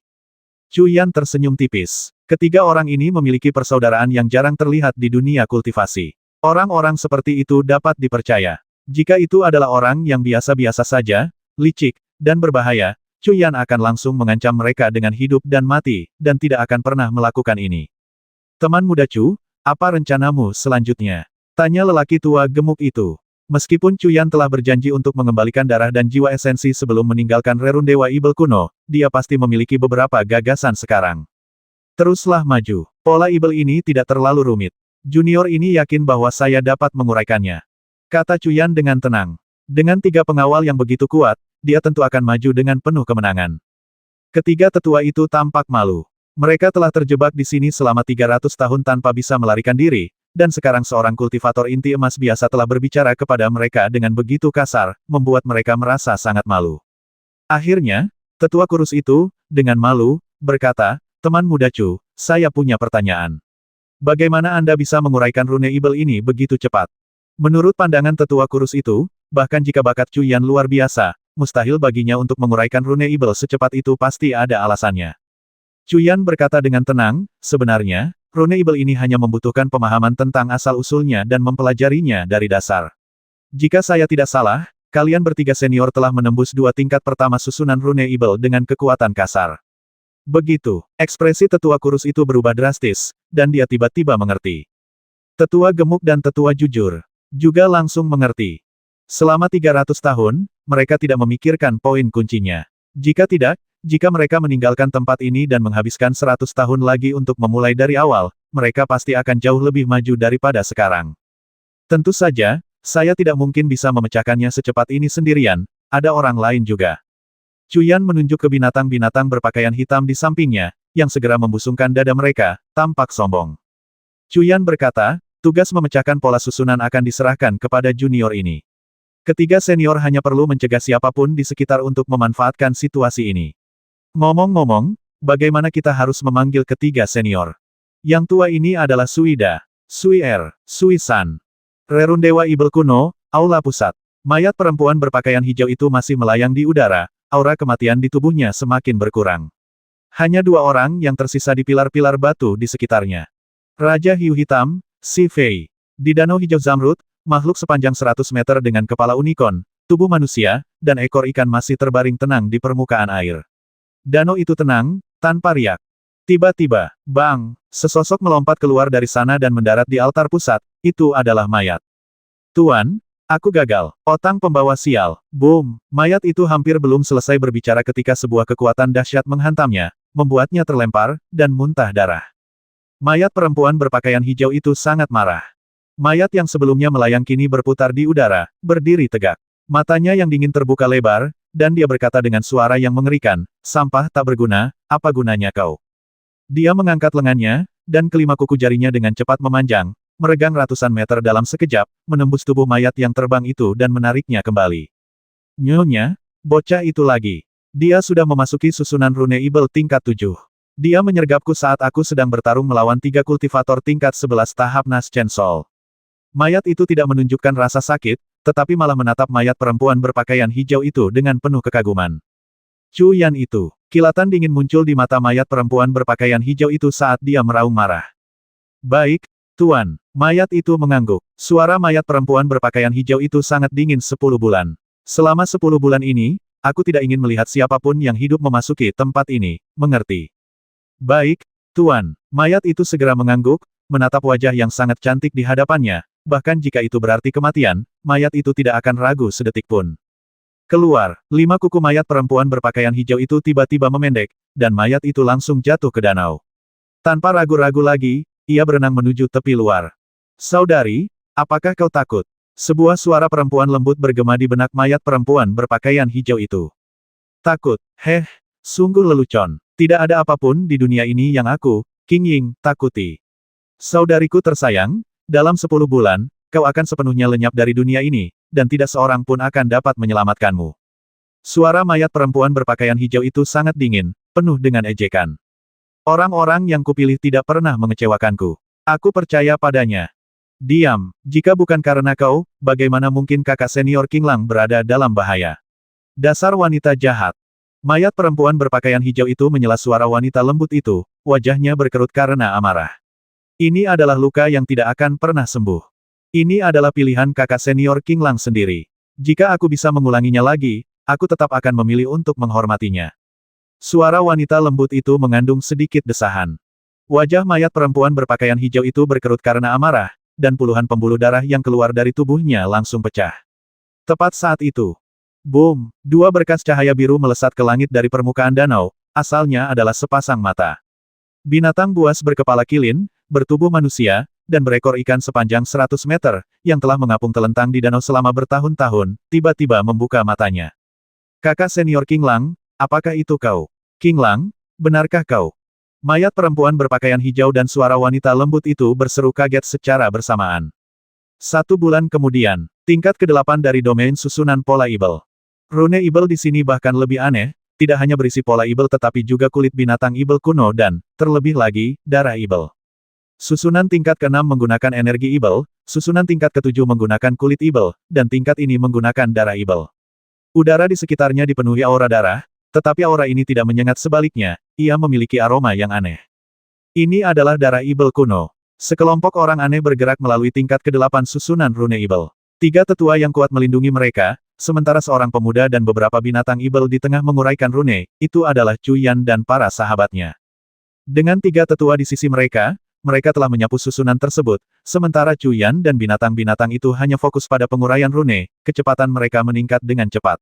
Cuyan tersenyum tipis. Ketiga orang ini memiliki persaudaraan yang jarang terlihat di dunia kultivasi. Orang-orang seperti itu dapat dipercaya. Jika itu adalah orang yang biasa-biasa saja, licik, dan berbahaya, Cuyan akan langsung mengancam mereka dengan hidup dan mati, dan tidak akan pernah melakukan ini. Teman muda Cu, apa rencanamu selanjutnya? Tanya lelaki tua gemuk itu. Meskipun Cuyan telah berjanji untuk mengembalikan darah dan jiwa esensi sebelum meninggalkan Rerun Dewa Ibel kuno, dia pasti memiliki beberapa gagasan sekarang. Teruslah maju. Pola Ibel ini tidak terlalu rumit. Junior ini yakin bahwa saya dapat menguraikannya. Kata Cuyan dengan tenang. Dengan tiga pengawal yang begitu kuat, dia tentu akan maju dengan penuh kemenangan. Ketiga tetua itu tampak malu. Mereka telah terjebak di sini selama 300 tahun tanpa bisa melarikan diri, dan sekarang seorang kultivator inti emas biasa telah berbicara kepada mereka dengan begitu kasar, membuat mereka merasa sangat malu. Akhirnya, tetua kurus itu, dengan malu, berkata, Teman muda Cu, saya punya pertanyaan. Bagaimana Anda bisa menguraikan rune Ibel ini begitu cepat? Menurut pandangan tetua kurus itu, bahkan jika bakat Cuyan luar biasa, mustahil baginya untuk menguraikan rune Ibel secepat itu pasti ada alasannya. Cuyan berkata dengan tenang, sebenarnya, rune Ibel ini hanya membutuhkan pemahaman tentang asal-usulnya dan mempelajarinya dari dasar. Jika saya tidak salah, kalian bertiga senior telah menembus 2 tingkat pertama susunan rune Ibel dengan kekuatan kasar. Begitu, ekspresi tetua kurus itu berubah drastis, dan dia tiba-tiba mengerti. Tetua gemuk dan tetua jujur juga langsung mengerti. Selama 300 tahun, mereka tidak memikirkan poin kuncinya. Jika mereka meninggalkan tempat ini dan menghabiskan 100 tahun lagi untuk memulai dari awal, mereka pasti akan jauh lebih maju daripada sekarang. Tentu saja, saya tidak mungkin bisa memecahkannya secepat ini sendirian, ada orang lain juga. Cuyan menunjuk ke binatang-binatang berpakaian hitam di sampingnya, yang segera membusungkan dada mereka, tampak sombong. Cuyan berkata, tugas memecahkan pola susunan akan diserahkan kepada junior ini. Ketiga senior hanya perlu mencegah siapapun di sekitar untuk memanfaatkan situasi ini. Ngomong-ngomong, bagaimana kita harus memanggil ketiga senior? Yang tua ini adalah Suida, Sui-er, Sui-san. Rerun Dewa Ibel kuno, Aula Pusat. Mayat perempuan berpakaian hijau itu masih melayang di udara, aura kematian di tubuhnya semakin berkurang. Hanya 2 orang yang tersisa di pilar-pilar batu di sekitarnya. Raja Hiu Hitam, Si Fei. Di Danau Hijau Zamrud, makhluk sepanjang 100 meter dengan kepala unicorn, tubuh manusia, dan ekor ikan masih terbaring tenang di permukaan air. Danau itu tenang, tanpa riak. Tiba-tiba, bang, sesosok melompat keluar dari sana dan mendarat di altar pusat, itu adalah mayat. Tuan, aku gagal. Otang pembawa sial. Boom, mayat itu hampir belum selesai berbicara ketika sebuah kekuatan dahsyat menghantamnya, membuatnya terlempar, dan muntah darah. Mayat perempuan berpakaian hijau itu sangat marah. Mayat yang sebelumnya melayang kini berputar di udara, berdiri tegak. Matanya yang dingin terbuka lebar, dan dia berkata dengan suara yang mengerikan, sampah tak berguna, apa gunanya kau? Dia mengangkat lengannya, dan kelima kuku jarinya dengan cepat memanjang, meregang ratusan meter dalam sekejap, menembus tubuh mayat yang terbang itu dan menariknya kembali. Nyonya, bocah itu lagi. Dia sudah memasuki susunan rune Ibel tingkat 7. Dia menyergapku saat aku sedang bertarung melawan 3 kultivator tingkat 11 tahap Nas Chen Sol. Mayat itu tidak menunjukkan rasa sakit, tetapi malah menatap mayat perempuan berpakaian hijau itu dengan penuh kekaguman. Cuyan itu, kilatan dingin muncul di mata mayat perempuan berpakaian hijau itu saat dia meraung marah. Baik, Tuan, mayat itu mengangguk. Suara mayat perempuan berpakaian hijau itu sangat dingin 10 bulan. Selama 10 bulan ini, aku tidak ingin melihat siapapun yang hidup memasuki tempat ini, mengerti? Baik, Tuan, mayat itu segera mengangguk, menatap wajah yang sangat cantik di hadapannya, bahkan jika itu berarti kematian, mayat itu tidak akan ragu sedetik pun. Keluar, 5 kuku mayat perempuan berpakaian hijau itu tiba-tiba memendek, dan mayat itu langsung jatuh ke danau. Tanpa ragu-ragu lagi, ia berenang menuju tepi luar. Saudari, Apakah kau takut? Sebuah suara perempuan lembut bergema di benak mayat perempuan berpakaian hijau itu. Takut? Sungguh lelucon. Tidak ada apapun di dunia ini yang aku, Qing Ying, takuti. Saudariku tersayang, dalam 10 bulan, kau akan sepenuhnya lenyap dari dunia ini, dan tidak seorang pun akan dapat menyelamatkanmu. Suara mayat perempuan berpakaian hijau itu sangat dingin, penuh dengan ejekan. Orang-orang yang kupilih tidak pernah mengecewakanku. Aku percaya padanya. Diam, jika bukan karena kau, bagaimana mungkin kakak senior Qing Lang berada dalam bahaya? Dasar wanita jahat. Mayat perempuan berpakaian hijau itu menyela suara wanita lembut itu, wajahnya berkerut karena amarah. Ini adalah luka yang tidak akan pernah sembuh. Ini adalah pilihan kakak senior Qing Lang sendiri. Jika aku bisa mengulanginya lagi, aku tetap akan memilih untuk menghormatinya. Suara wanita lembut itu mengandung sedikit desahan. Wajah mayat perempuan berpakaian hijau itu berkerut karena amarah, dan puluhan pembuluh darah yang keluar dari tubuhnya langsung pecah. Tepat saat itu, boom, dua berkas cahaya biru melesat ke langit dari permukaan danau, asalnya adalah sepasang mata. Binatang buas berkepala kilin, bertubuh manusia, dan berekor ikan sepanjang 100 meter, yang telah mengapung telentang di danau selama bertahun-tahun, tiba-tiba membuka matanya. Kakak senior Qing Lang, apakah itu kau? Qing Lang, benarkah kau? Mayat perempuan berpakaian hijau dan suara wanita lembut itu berseru kaget secara bersamaan. 1 bulan kemudian, tingkat ke-8 dari domain susunan pola Ibel. Rune Ibel di sini bahkan lebih aneh, tidak hanya berisi pola Ibel tetapi juga kulit binatang Ibel kuno dan, terlebih lagi, darah Ibel. Susunan tingkat ke-6 menggunakan energi Ibel, susunan tingkat ke-7 menggunakan kulit Ibel, dan tingkat ini menggunakan darah Ibel. Udara di sekitarnya dipenuhi aura darah, tetapi aura ini tidak menyengat, sebaliknya, ia memiliki aroma yang aneh. Ini adalah darah Ibel kuno. Sekelompok orang aneh bergerak melalui tingkat ke-8 susunan rune Ibel. 3 tetua yang kuat melindungi mereka, sementara seorang pemuda dan beberapa binatang Ibel di tengah menguraikan rune, itu adalah Chu Yan dan para sahabatnya. Dengan 3 tetua di sisi mereka, mereka telah menyapu susunan tersebut, sementara Chu Yan dan binatang-binatang itu hanya fokus pada penguraian rune, kecepatan mereka meningkat dengan cepat.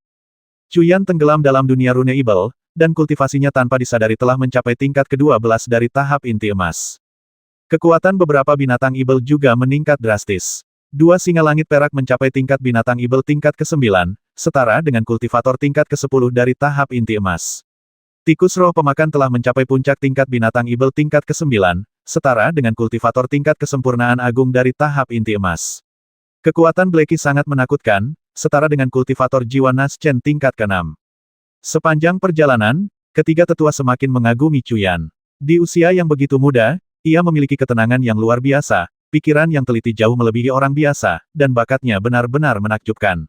Chu Yan tenggelam dalam dunia rune Ibel, dan kultivasinya tanpa disadari telah mencapai tingkat ke-12 dari tahap inti emas. Kekuatan beberapa binatang Ibel juga meningkat drastis. 2 singa langit perak mencapai tingkat binatang Ibel tingkat ke-9, setara dengan kultivator tingkat ke-10 dari tahap inti emas. Tikus roh pemakan telah mencapai puncak tingkat binatang Ibel tingkat ke-9, setara dengan kultivator tingkat kesempurnaan agung dari tahap inti emas. Kekuatan Blacky sangat menakutkan, setara dengan kultivator jiwa Naschen tingkat ke-6. Sepanjang perjalanan, ketiga tetua semakin mengagumi Chu Yan. Di usia yang begitu muda, ia memiliki ketenangan yang luar biasa, pikiran yang teliti jauh melebihi orang biasa, dan bakatnya benar-benar menakjubkan.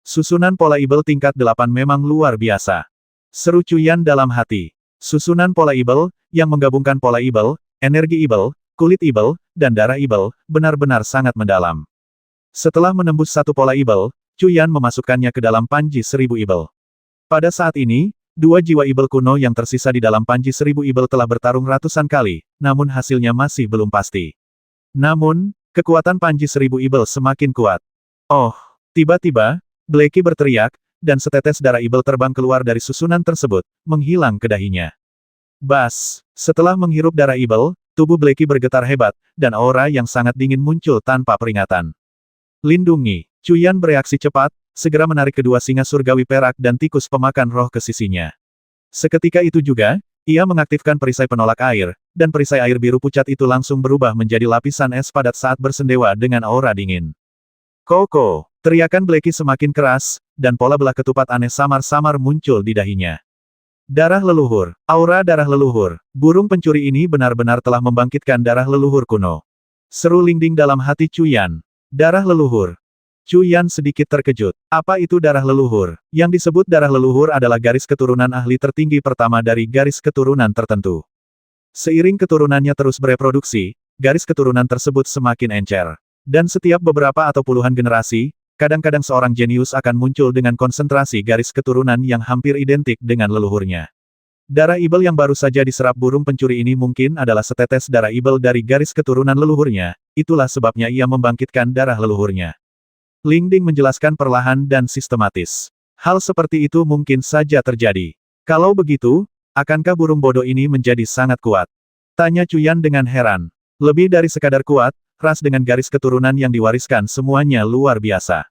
Susunan pola Ibel tingkat 8 memang luar biasa. Seru Chu Yan dalam hati. Susunan pola Ibel, yang menggabungkan pola Ibel, energi Ibel, kulit Ibel, dan darah Ibel, benar-benar sangat mendalam. Setelah menembus 1 pola Ibel, Chu Yan memasukkannya ke dalam panji 1000 Ibel. Pada saat ini, 2 jiwa Ibel kuno yang tersisa di dalam panji 1000 Ibel telah bertarung ratusan kali, namun hasilnya masih belum pasti. Namun, kekuatan panji 1000 Ibel semakin kuat. Oh, tiba-tiba, Blacky berteriak, dan setetes darah Ibel terbang keluar dari susunan tersebut, menghilang ke dahinya. Bas! Setelah menghirup darah Ibel, tubuh Blacky bergetar hebat, dan aura yang sangat dingin muncul tanpa peringatan. Lindungi! Chu Yan bereaksi cepat, segera menarik kedua singa surgawi perak dan tikus pemakan roh ke sisinya. Seketika itu juga, ia mengaktifkan perisai penolak air, dan perisai air biru pucat itu langsung berubah menjadi lapisan es padat saat bersendewa dengan aura dingin. Koko! Teriakan Blacky semakin keras, dan pola belah ketupat aneh samar-samar muncul di dahinya. Darah leluhur, aura darah leluhur, burung pencuri ini benar-benar telah membangkitkan darah leluhur kuno. Seru Lingding dalam hati Chu Yan. Darah leluhur. Chu Yan sedikit terkejut. Apa itu darah leluhur? Yang disebut darah leluhur adalah garis keturunan ahli tertinggi pertama dari garis keturunan tertentu. Seiring keturunannya terus bereproduksi, garis keturunan tersebut semakin encer. Dan setiap beberapa atau puluhan generasi, kadang-kadang seorang jenius akan muncul dengan konsentrasi garis keturunan yang hampir identik dengan leluhurnya. Darah Ibel yang baru saja diserap burung pencuri ini mungkin adalah setetes darah Ibel dari garis keturunan leluhurnya, itulah sebabnya ia membangkitkan darah leluhurnya. Lingding menjelaskan perlahan dan sistematis. Hal seperti itu mungkin saja terjadi. Kalau begitu, akankah burung bodoh ini menjadi sangat kuat? Tanya Chu Yan dengan heran. Lebih dari sekadar kuat, ras dengan garis keturunan yang diwariskan semuanya luar biasa.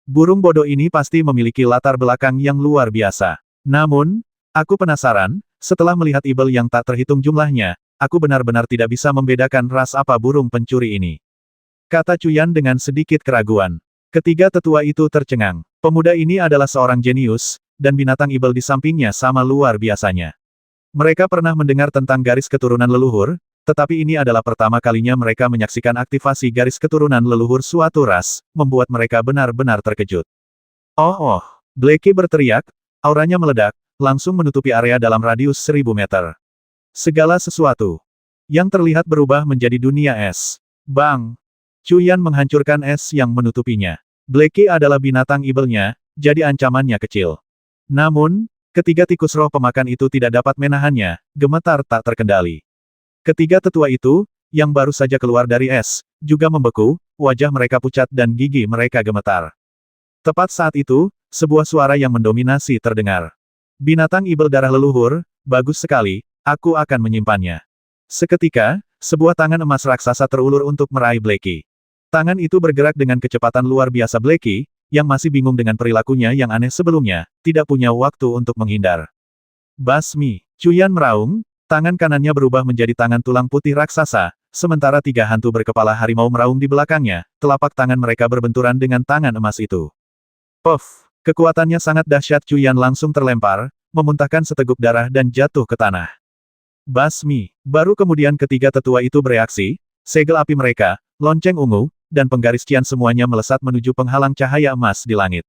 Burung bodoh ini pasti memiliki latar belakang yang luar biasa. Namun, aku penasaran, setelah melihat ibel yang tak terhitung jumlahnya, aku benar-benar tidak bisa membedakan ras apa burung pencuri ini. Kata Cuyan dengan sedikit keraguan. Ketiga tetua itu tercengang. Pemuda ini adalah seorang jenius, dan binatang ibel di sampingnya sama luar biasanya. Mereka pernah mendengar tentang garis keturunan leluhur, tetapi ini adalah pertama kalinya mereka menyaksikan aktivasi garis keturunan leluhur suatu ras, membuat mereka benar-benar terkejut. Oh! Blackie berteriak, auranya meledak, langsung menutupi area dalam radius 1000 meter. Segala sesuatu yang terlihat berubah menjadi dunia es. Bang! Cuyan menghancurkan es yang menutupinya. Blackie adalah binatang ibelnya, jadi ancamannya kecil. Namun, ketiga tikus roh pemakan itu tidak dapat menahannya, gemetar tak terkendali. Ketiga tetua itu, yang baru saja keluar dari es, juga membeku, wajah mereka pucat dan gigi mereka gemetar. Tepat saat itu, sebuah suara yang mendominasi terdengar. Binatang ibel darah leluhur, bagus sekali, aku akan menyimpannya. Seketika, sebuah tangan emas raksasa terulur untuk meraih Blackie. Tangan itu bergerak dengan kecepatan luar biasa. Blackie, yang masih bingung dengan perilakunya yang aneh sebelumnya, tidak punya waktu untuk menghindar. Basmi, Cuyan meraung, tangan kanannya berubah menjadi tangan tulang putih raksasa, sementara tiga hantu berkepala harimau meraung di belakangnya, telapak tangan mereka berbenturan dengan tangan emas itu. Puff, kekuatannya sangat dahsyat. Cuyan langsung terlempar, memuntahkan seteguk darah dan jatuh ke tanah. Basmi, baru kemudian ketiga tetua itu bereaksi, segel api mereka, lonceng ungu, dan penggaris cian semuanya melesat menuju penghalang cahaya emas di langit.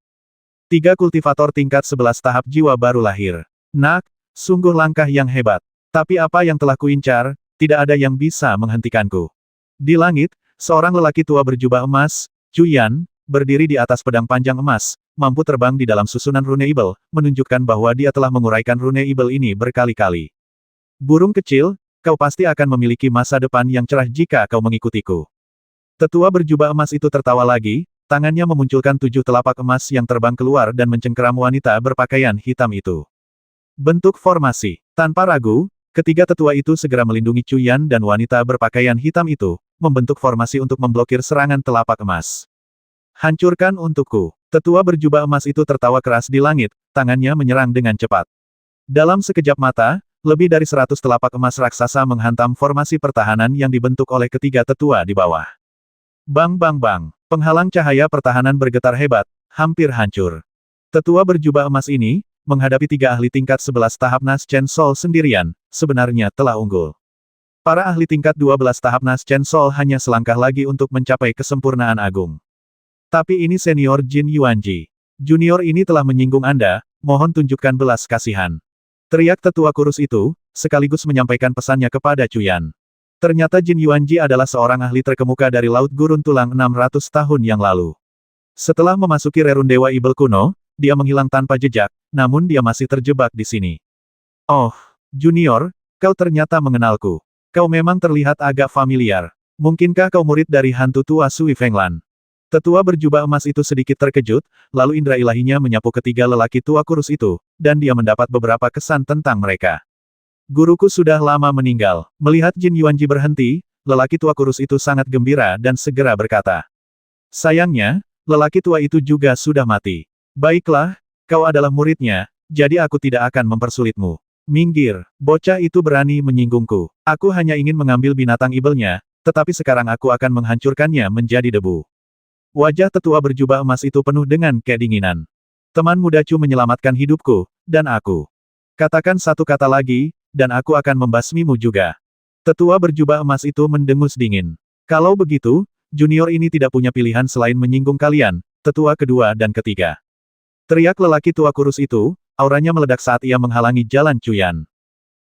Tiga kultivator tingkat 11 tahap jiwa baru lahir. Nak, sungguh langkah yang hebat. Tapi apa yang telah kuincar, tidak ada yang bisa menghentikanku. Di langit, seorang lelaki tua berjubah emas, Cuyan, berdiri di atas pedang panjang emas, mampu terbang di dalam susunan rune ibel, menunjukkan bahwa dia telah menguraikan rune ibel ini berkali-kali. Burung kecil, kau pasti akan memiliki masa depan yang cerah jika kau mengikutiku. Tetua berjubah emas itu tertawa lagi, tangannya memunculkan 7 telapak emas yang terbang keluar dan mencengkeram wanita berpakaian hitam itu. Bentuk formasi. Tanpa ragu, ketiga tetua itu segera melindungi Cuyan dan wanita berpakaian hitam itu, membentuk formasi untuk memblokir serangan telapak emas. Hancurkan untukku. Tetua berjubah emas itu tertawa keras di langit, tangannya menyerang dengan cepat. Dalam sekejap mata, lebih dari 100 telapak emas raksasa menghantam formasi pertahanan yang dibentuk oleh ketiga tetua di bawah. Bang bang bang, penghalang cahaya pertahanan bergetar hebat, hampir hancur. Tetua berjubah emas ini, menghadapi tiga ahli tingkat 11 tahap Nas Chen Sol sendirian, sebenarnya telah unggul. Para ahli tingkat 12 tahap Nas Chen Sol hanya selangkah lagi untuk mencapai kesempurnaan agung. Tapi ini senior Jin Yuanji. Junior ini telah menyinggung Anda, mohon tunjukkan belas kasihan. Teriak tetua kurus itu, sekaligus menyampaikan pesannya kepada Cuyan. Ternyata Jin Yuanji adalah seorang ahli terkemuka dari Laut Gurun Tulang 600 tahun yang lalu. Setelah memasuki rerun Dewa Ibel kuno, dia menghilang tanpa jejak, namun dia masih terjebak di sini. Oh, Junior, kau ternyata mengenalku. Kau memang terlihat agak familiar. Mungkinkah kau murid dari hantu tua Sui Fenglan? Tetua berjubah emas itu sedikit terkejut, lalu indera ilahinya menyapu ketiga lelaki tua kurus itu, dan dia mendapat beberapa kesan tentang mereka. Guruku sudah lama meninggal. Melihat Jin Yuanji berhenti, lelaki tua kurus itu sangat gembira dan segera berkata. Sayangnya, lelaki tua itu juga sudah mati. Baiklah, kau adalah muridnya, jadi aku tidak akan mempersulitmu. Minggir, bocah itu berani menyinggungku. Aku hanya ingin mengambil binatang ibelnya, tetapi sekarang aku akan menghancurkannya menjadi debu. Wajah tetua berjubah emas itu penuh dengan kedinginan. Teman mudaku menyelamatkan hidupku, dan aku. Katakan satu kata lagi, dan aku akan membasmimu juga. Tetua berjubah emas itu mendengus dingin. Kalau begitu, junior ini tidak punya pilihan selain menyinggung kalian, tetua kedua dan ketiga. Teriak lelaki tua kurus itu, auranya meledak saat ia menghalangi jalan Cuyan.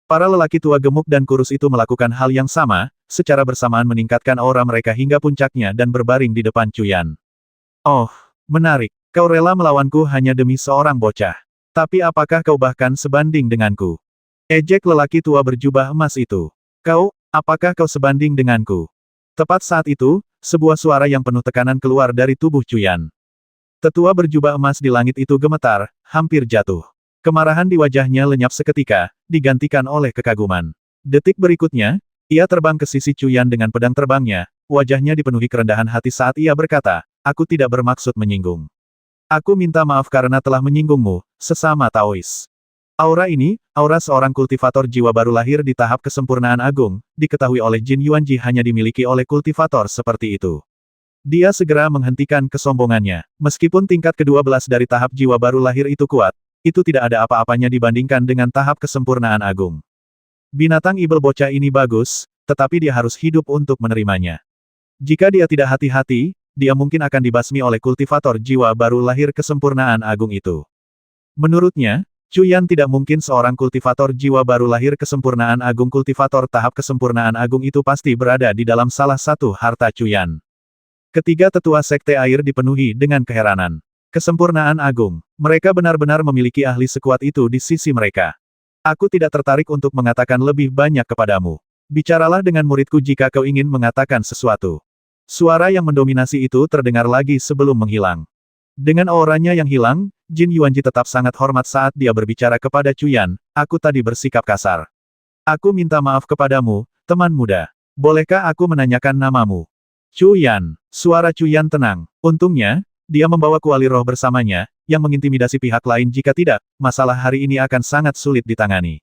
Para lelaki tua gemuk dan kurus itu melakukan hal yang sama, secara bersamaan meningkatkan aura mereka hingga puncaknya dan berbaring di depan Cuyan. Oh, menarik. Kau rela melawanku hanya demi seorang bocah. Tapi apakah kau bahkan sebanding denganku? Ejek lelaki tua berjubah emas itu. Kau, apakah kau sebanding denganku? Tepat saat itu, sebuah suara yang penuh tekanan keluar dari tubuh Cuyan. Tetua berjubah emas di langit itu gemetar, hampir jatuh. Kemarahan di wajahnya lenyap seketika, digantikan oleh kekaguman. Detik berikutnya, ia terbang ke sisi Cuyan dengan pedang terbangnya, wajahnya dipenuhi kerendahan hati saat ia berkata, aku tidak bermaksud menyinggung. Aku minta maaf karena telah menyinggungmu, sesama Taois. Aura ini, aura seorang kultivator jiwa baru lahir di tahap kesempurnaan agung, diketahui oleh Jin Yuanji hanya dimiliki oleh kultivator seperti itu. Dia segera menghentikan kesombongannya. Meskipun tingkat ke-12 dari tahap jiwa baru lahir itu kuat, itu tidak ada apa-apanya dibandingkan dengan tahap kesempurnaan agung. Binatang ibel bocah ini bagus, tetapi dia harus hidup untuk menerimanya. Jika dia tidak hati-hati, dia mungkin akan dibasmi oleh kultivator jiwa baru lahir kesempurnaan agung itu. Menurutnya, Cuyan tidak mungkin seorang kultivator jiwa baru lahir kesempurnaan agung. Kultivator tahap kesempurnaan agung itu pasti berada di dalam salah satu harta Cuyan. Ketiga tetua sekte air dipenuhi dengan keheranan. Kesempurnaan agung. Mereka benar-benar memiliki ahli sekuat itu di sisi mereka. Aku tidak tertarik untuk mengatakan lebih banyak kepadamu. Bicaralah dengan muridku jika kau ingin mengatakan sesuatu. Suara yang mendominasi itu terdengar lagi sebelum menghilang. Dengan auranya yang hilang, Jin Yuanji tetap sangat hormat saat dia berbicara kepada Cuyan, aku tadi bersikap kasar. Aku minta maaf kepadamu, teman muda. Bolehkah aku menanyakan namamu? Cuyan. Suara Cuyan tenang. Untungnya, dia membawa kuali roh bersamanya, yang mengintimidasi pihak lain. Jika tidak, masalah hari ini akan sangat sulit ditangani.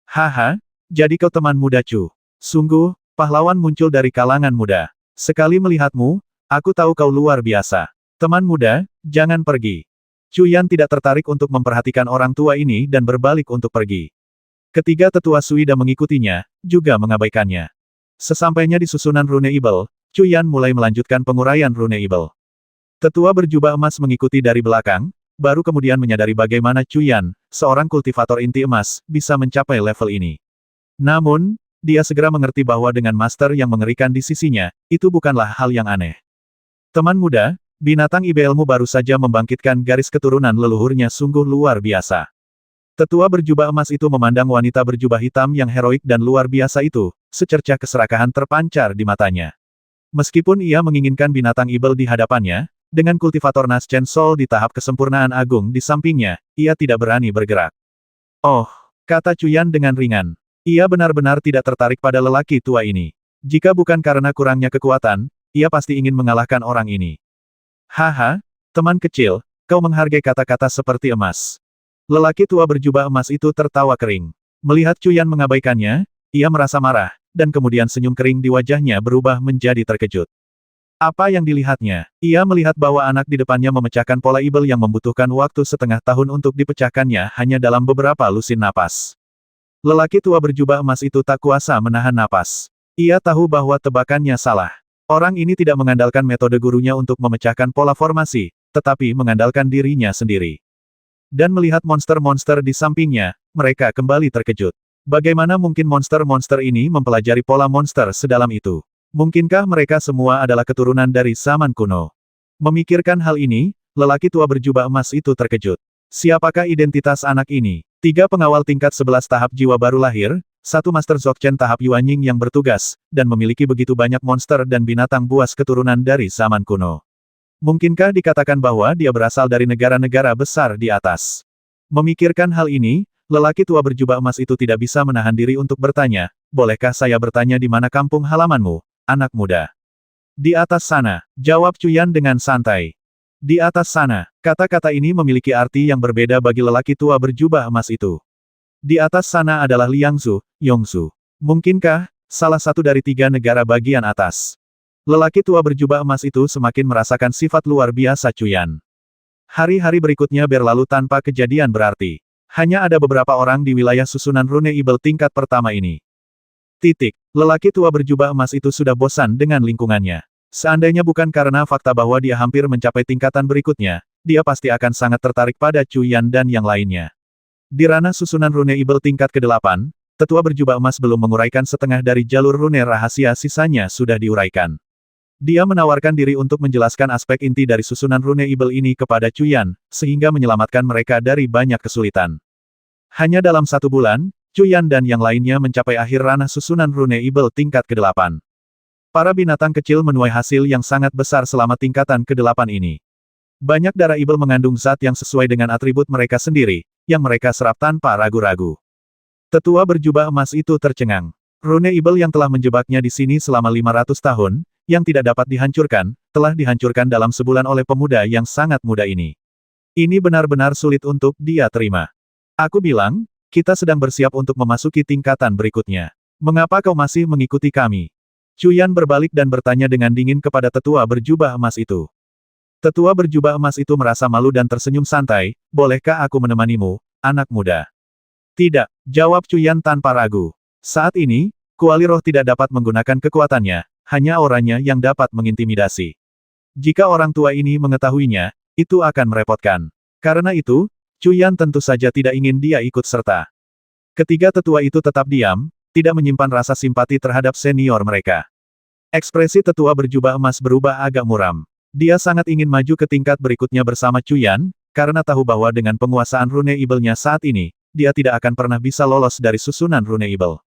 Haha, jadi kau teman muda Cu. Sungguh, pahlawan muncul dari kalangan muda. Sekali melihatmu, aku tahu kau luar biasa. Teman muda, jangan pergi. Cuyan tidak tertarik untuk memperhatikan orang tua ini dan berbalik untuk pergi. Ketiga tetua Suida mengikutinya, juga mengabaikannya. Sesampainya di susunan rune ibel, Cuyan mulai melanjutkan penguraian rune ibel. Tetua berjubah emas mengikuti dari belakang, baru kemudian menyadari bagaimana Cuyan, seorang kultivator inti emas, bisa mencapai level ini. Namun, dia segera mengerti bahwa dengan master yang mengerikan di sisinya, itu bukanlah hal yang aneh. Teman muda, binatang ibelmu baru saja membangkitkan garis keturunan leluhurnya sungguh luar biasa. Tetua berjubah emas itu memandang wanita berjubah hitam yang heroik dan luar biasa itu, secercah keserakahan terpancar di matanya. Meskipun ia menginginkan binatang ibel di hadapannya, dengan kultivator Naschen Sol di tahap kesempurnaan agung di sampingnya, ia tidak berani bergerak. Oh, kata Cuyan dengan ringan. Ia benar-benar tidak tertarik pada lelaki tua ini. Jika bukan karena kurangnya kekuatan, ia pasti ingin mengalahkan orang ini. Haha, teman kecil, kau menghargai kata-kata seperti emas. Lelaki tua berjubah emas itu tertawa kering. Melihat Cuyan mengabaikannya, ia merasa marah, dan kemudian senyum kering di wajahnya berubah menjadi terkejut. Apa yang dilihatnya? Ia melihat bahwa anak di depannya memecahkan pola ibel yang membutuhkan waktu setengah tahun untuk dipecahkannya hanya dalam beberapa lusin napas. Lelaki tua berjubah emas itu tak kuasa menahan napas. Ia tahu bahwa tebakannya salah. Orang ini tidak mengandalkan metode gurunya untuk memecahkan pola formasi, tetapi mengandalkan dirinya sendiri. Dan melihat monster-monster di sampingnya, mereka kembali terkejut. Bagaimana mungkin monster-monster ini mempelajari pola monster sedalam itu? Mungkinkah mereka semua adalah keturunan dari zaman kuno? Memikirkan hal ini, lelaki tua berjubah emas itu terkejut. Siapakah identitas anak ini? 3 pengawal tingkat 11 tahap jiwa baru lahir, 1 Master Dzogchen tahap Yuanying yang bertugas, dan memiliki begitu banyak monster dan binatang buas keturunan dari zaman kuno. Mungkinkah dikatakan bahwa dia berasal dari negara-negara besar di atas? Memikirkan hal ini, lelaki tua berjubah emas itu tidak bisa menahan diri untuk bertanya, bolehkah saya bertanya di mana kampung halamanmu, anak muda? Di atas sana, jawab Cuyan dengan santai. Di atas sana, kata-kata ini memiliki arti yang berbeda bagi lelaki tua berjubah emas itu. Di atas sana adalah Liangzu, Yongzu. Mungkinkah, salah satu dari 3 negara bagian atas? Lelaki tua berjubah emas itu semakin merasakan sifat luar biasa Cuyan. Hari-hari berikutnya berlalu tanpa kejadian berarti. Hanya ada beberapa orang di wilayah susunan rune ibel tingkat pertama ini. Lelaki tua berjubah emas itu sudah bosan dengan lingkungannya. Seandainya bukan karena fakta bahwa dia hampir mencapai tingkatan berikutnya, dia pasti akan sangat tertarik pada Cuyan dan yang lainnya. Di ranah susunan rune ibel tingkat ke-8, tetua berjubah emas belum menguraikan setengah dari jalur rune rahasia, sisanya sudah diuraikan. Dia menawarkan diri untuk menjelaskan aspek inti dari susunan rune ibel ini kepada Cuyan, sehingga menyelamatkan mereka dari banyak kesulitan. Hanya dalam 1 bulan, Cuyan dan yang lainnya mencapai akhir ranah susunan rune ibel tingkat ke-8. Para binatang kecil menuai hasil yang sangat besar selama tingkatan ke-8 ini. Banyak darah ibel mengandung zat yang sesuai dengan atribut mereka sendiri, yang mereka serap tanpa ragu-ragu. Tetua berjubah emas itu tercengang. Rune ibel yang telah menjebaknya di sini selama 500 tahun, yang tidak dapat dihancurkan, telah dihancurkan dalam sebulan oleh pemuda yang sangat muda ini. Ini benar-benar sulit untuk dia terima. Aku bilang, kita sedang bersiap untuk memasuki tingkatan berikutnya. Mengapa kau masih mengikuti kami? Cuyan berbalik dan bertanya dengan dingin kepada tetua berjubah emas itu. Tetua berjubah emas itu merasa malu dan tersenyum santai, bolehkah aku menemanimu, anak muda? Tidak, jawab Cuyan tanpa ragu. Saat ini, kuali roh tidak dapat menggunakan kekuatannya, hanya auranya yang dapat mengintimidasi. Jika orang tua ini mengetahuinya, itu akan merepotkan. Karena itu, Cuyan tentu saja tidak ingin dia ikut serta. Ketiga tetua itu tetap diam, tidak menyimpan rasa simpati terhadap senior mereka. Ekspresi tetua berjubah emas berubah agak muram. Dia sangat ingin maju ke tingkat berikutnya bersama Cuyan, karena tahu bahwa dengan penguasaan Runeable-nya saat ini, dia tidak akan pernah bisa lolos dari susunan Runeable.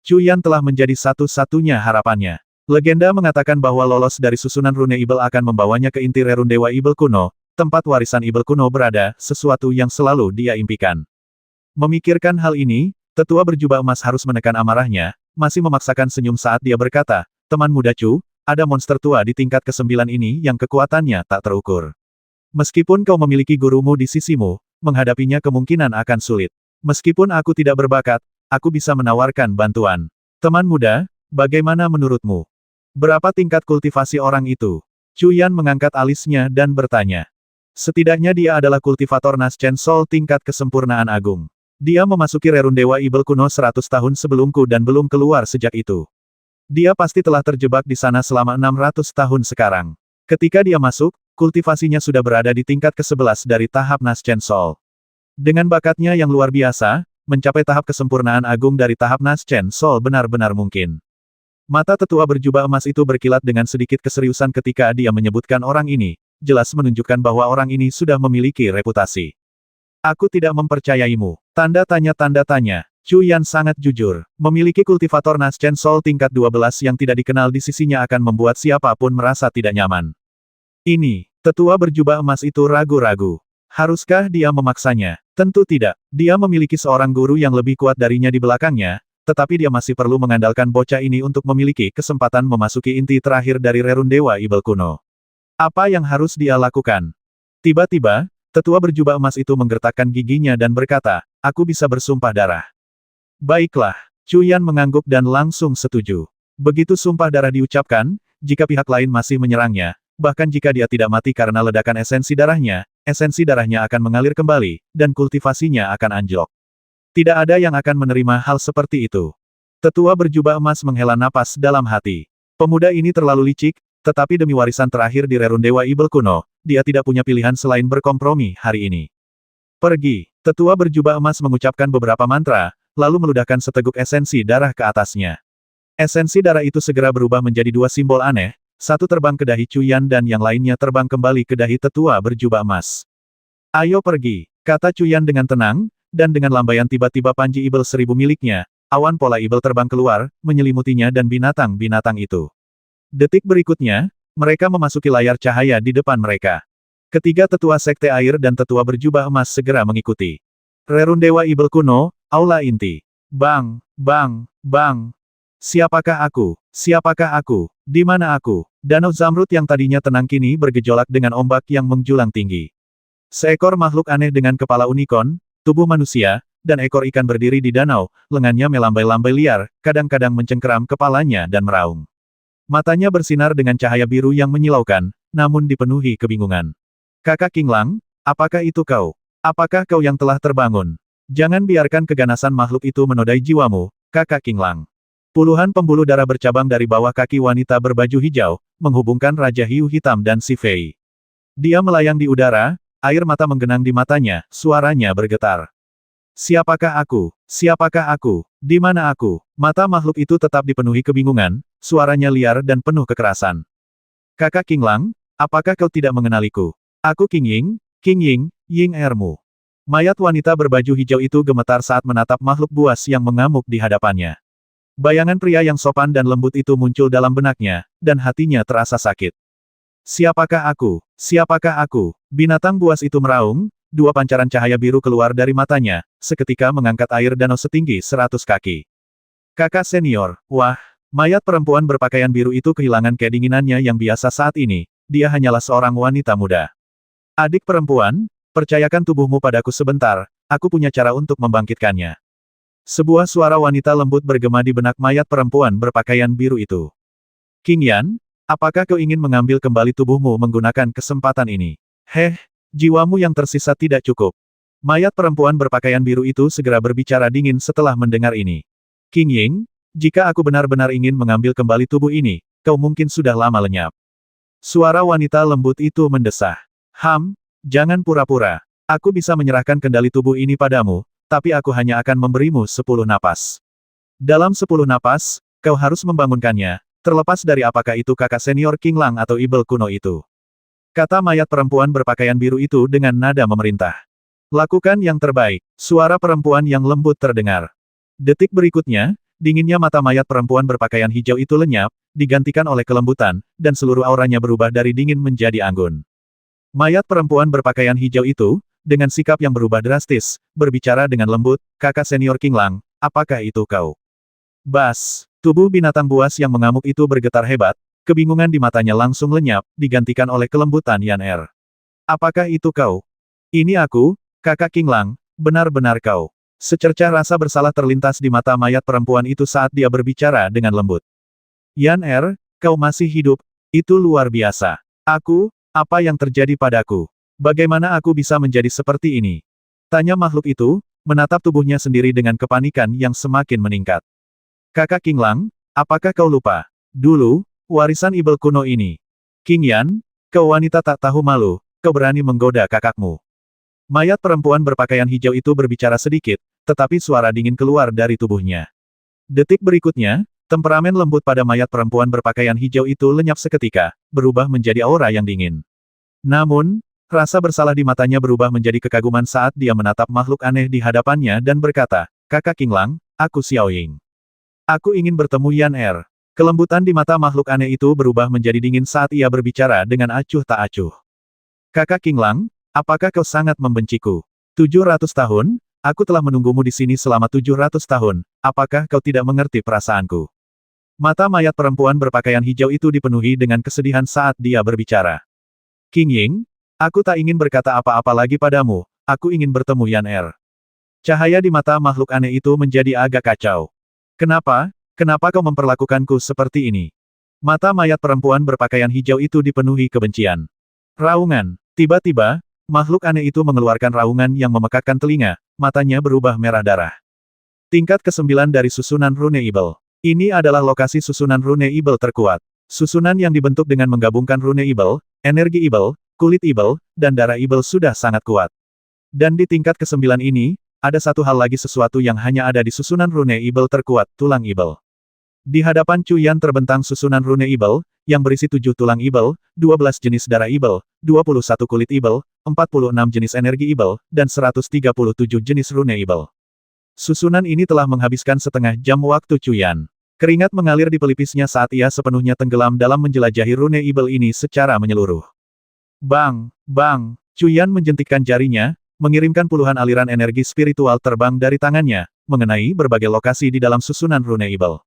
Cuyan telah menjadi satu-satunya harapannya. Legenda mengatakan bahwa lolos dari susunan Runeable akan membawanya ke inti rerun Dewa Ibel kuno, tempat warisan Ibel kuno berada, sesuatu yang selalu dia impikan. Memikirkan hal ini, tetua berjubah emas harus menekan amarahnya, masih memaksakan senyum saat dia berkata, teman muda Chu, ada monster tua di tingkat ke-9 ini yang kekuatannya tak terukur. Meskipun kau memiliki gurumu di sisimu, menghadapinya kemungkinan akan sulit. Meskipun aku tidak berbakat, aku bisa menawarkan bantuan. Teman muda, bagaimana menurutmu? Berapa tingkat kultivasi orang itu? Cuyan mengangkat alisnya dan bertanya. Setidaknya dia adalah kultivator Naschen Sol tingkat kesempurnaan agung. Dia memasuki rerun Dewa Ibel kuno 100 tahun sebelumku dan belum keluar sejak itu. Dia pasti telah terjebak di sana selama 600 tahun sekarang. Ketika dia masuk, kultivasinya sudah berada di tingkat ke-11 dari tahap Naschen Sol. Dengan bakatnya yang luar biasa, mencapai tahap kesempurnaan agung dari tahap Naschen Sol benar-benar mungkin. Mata tetua berjubah emas itu berkilat dengan sedikit keseriusan ketika dia menyebutkan orang ini, jelas menunjukkan bahwa orang ini sudah memiliki reputasi. Aku tidak mempercayaimu. Tanda tanya. Cuyan sangat jujur. Memiliki kultivator Naschen Sol tingkat 12 yang tidak dikenal di sisinya akan membuat siapapun merasa tidak nyaman. Ini, tetua berjubah emas itu ragu-ragu. Haruskah dia memaksanya? Tentu tidak. Dia memiliki seorang guru yang lebih kuat darinya di belakangnya, tetapi dia masih perlu mengandalkan bocah ini untuk memiliki kesempatan memasuki inti terakhir dari rerun Dewa Ibel kuno. Apa yang harus dia lakukan? Tiba-tiba, tetua berjubah emas itu menggertakkan giginya dan berkata, aku bisa bersumpah darah. Baiklah, Cuyan mengangguk dan langsung setuju. Begitu sumpah darah diucapkan, jika pihak lain masih menyerangnya, bahkan jika dia tidak mati karena ledakan esensi darahnya akan mengalir kembali, dan kultivasinya akan anjlok. Tidak ada yang akan menerima hal seperti itu. Tetua berjubah emas menghela napas dalam hati. Pemuda ini terlalu licik, tetapi demi warisan terakhir di rerun Dewa Ibel kuno, dia tidak punya pilihan selain berkompromi hari ini. Pergi. Tetua berjubah emas mengucapkan beberapa mantra, lalu meludahkan seteguk esensi darah ke atasnya. Esensi darah itu segera berubah menjadi dua simbol aneh, satu terbang ke dahi Cuyan dan yang lainnya terbang kembali ke dahi tetua berjubah emas. Ayo pergi, kata Cuyan dengan tenang, dan dengan lambaian tiba-tiba panji Ibel 1000 miliknya, awan pola Ibel terbang keluar, menyelimutinya dan binatang-binatang itu. Detik berikutnya, mereka memasuki layar cahaya di depan mereka. Ketiga tetua sekte air dan tetua berjubah emas segera mengikuti. Rerun Dewa Ibel kuno, aula inti. Bang, bang, bang. Siapakah aku? Siapakah aku? Di mana aku? Danau Zamrud yang tadinya tenang kini bergejolak dengan ombak yang menjulang tinggi. Seekor makhluk aneh dengan kepala unicorn, tubuh manusia, dan ekor ikan berdiri di danau, lengannya melambai-lambai liar, kadang-kadang mencengkeram kepalanya dan meraung. Matanya bersinar dengan cahaya biru yang menyilaukan, namun dipenuhi kebingungan. Kakak Qinglang, apakah itu kau? Apakah kau yang telah terbangun? Jangan biarkan keganasan makhluk itu menodai jiwamu, Kakak Qinglang. Puluhan pembuluh darah bercabang dari bawah kaki wanita berbaju hijau, menghubungkan Raja Hiu Hitam dan Si Fei. Dia melayang di udara, air mata menggenang di matanya, suaranya bergetar. Siapakah aku? Siapakah aku? Di mana aku? Mata makhluk itu tetap dipenuhi kebingungan, suaranya liar dan penuh kekerasan. Kakak Qinglang, apakah kau tidak mengenaliku? Aku Qing Ying, Ying Ermu. Mayat wanita berbaju hijau itu gemetar saat menatap makhluk buas yang mengamuk di hadapannya. Bayangan pria yang sopan dan lembut itu muncul dalam benaknya, dan hatinya terasa sakit. Siapakah aku? Siapakah aku? Binatang buas itu meraung, dua pancaran cahaya biru keluar dari matanya, seketika mengangkat air danau setinggi 100 kaki. Kakak senior, wah, Mayat perempuan berpakaian biru itu kehilangan kedinginannya yang biasa saat ini, dia hanyalah seorang wanita muda. Adik perempuan, percayakan tubuhmu padaku sebentar, aku punya cara untuk membangkitkannya. Sebuah suara wanita lembut bergema di benak mayat perempuan berpakaian biru itu. King Yan, apakah kau ingin mengambil kembali tubuhmu menggunakan kesempatan ini? Jiwamu yang tersisa tidak cukup. Mayat perempuan berpakaian biru itu segera berbicara dingin setelah mendengar ini. King Ying, jika aku benar-benar ingin mengambil kembali tubuh ini, kau mungkin sudah lama lenyap. Suara wanita lembut itu mendesah. Jangan pura-pura. Aku bisa menyerahkan kendali tubuh ini padamu, tapi aku hanya akan memberimu 10 napas. Dalam 10 napas, kau harus membangunkannya, terlepas dari apakah itu kakak senior King Lang atau Ibel kuno itu. Kata mayat perempuan berpakaian biru itu dengan nada memerintah. Lakukan yang terbaik. Suara perempuan yang lembut terdengar. Detik berikutnya, dinginnya mata mayat perempuan berpakaian hijau itu lenyap, digantikan oleh kelembutan, dan seluruh auranya berubah dari dingin menjadi anggun. Mayat perempuan berpakaian hijau itu, dengan sikap yang berubah drastis, berbicara dengan lembut, kakak senior King Lang, apakah itu kau? Bas, tubuh binatang buas yang mengamuk itu bergetar hebat, kebingungan di matanya langsung lenyap, digantikan oleh kelembutan Yan Er. Apakah itu kau? Ini aku, kakak King Lang, benar-benar kau. Secercah rasa bersalah terlintas di mata mayat perempuan itu saat dia berbicara dengan lembut. Yan Er, kau masih hidup, itu luar biasa. Apa yang terjadi padaku? Bagaimana aku bisa menjadi seperti ini? Tanya makhluk itu, menatap tubuhnya sendiri dengan kepanikan yang semakin meningkat. Kakak King Lang, apakah kau lupa? Dulu, warisan Ibel kuno ini. King Yan, kau wanita tak tahu malu, kau berani menggoda kakakmu. Mayat perempuan berpakaian hijau itu berbicara sedikit, tetapi suara dingin keluar dari tubuhnya. Detik berikutnya, temperamen lembut pada mayat perempuan berpakaian hijau itu lenyap seketika, berubah menjadi aura yang dingin. Namun, rasa bersalah di matanya berubah menjadi kekaguman saat dia menatap makhluk aneh di hadapannya dan berkata, kakak King Lang, aku Xiao Ying. Aku ingin bertemu Yan Er. Kelembutan di mata makhluk aneh itu berubah menjadi dingin saat ia berbicara dengan acuh tak acuh. Kakak King Lang, apakah kau sangat membenciku? 700 tahun, aku telah menunggumu di sini selama 700 tahun, apakah kau tidak mengerti perasaanku? Mata mayat perempuan berpakaian hijau itu dipenuhi dengan kesedihan saat dia berbicara. King Ying, aku tak ingin berkata apa-apa lagi padamu, aku ingin bertemu Yan Er. Cahaya di mata makhluk aneh itu menjadi agak kacau. Kenapa kau memperlakukanku seperti ini? Mata mayat perempuan berpakaian hijau itu dipenuhi kebencian. Raungan. Tiba-tiba, makhluk aneh itu mengeluarkan raungan yang memekakkan telinga, matanya berubah merah darah. Tingkat ke-9 dari susunan rune Ibel. Ini adalah lokasi susunan rune Ibel terkuat. Susunan yang dibentuk dengan menggabungkan rune Ibel, energi Ibel, kulit Ibel, dan darah Ibel sudah sangat kuat. Dan di tingkat ke-9 ini, ada satu hal lagi sesuatu yang hanya ada di susunan rune Ibel terkuat, tulang Ibel. Di hadapan Chu Yan terbentang susunan rune Ibel, yang berisi 7 tulang Ibel, 12 jenis darah Ibel, 21 kulit Ibel, 46 jenis energi Ibel, dan 137 jenis rune Ibel. Susunan ini telah menghabiskan setengah jam waktu Chu Yan. Keringat mengalir di pelipisnya saat ia sepenuhnya tenggelam dalam menjelajahi rune Ibel ini secara menyeluruh. Bang! Chu Yan menjentikkan jarinya, mengirimkan puluhan aliran energi spiritual terbang dari tangannya, mengenai berbagai lokasi di dalam susunan rune Ibel.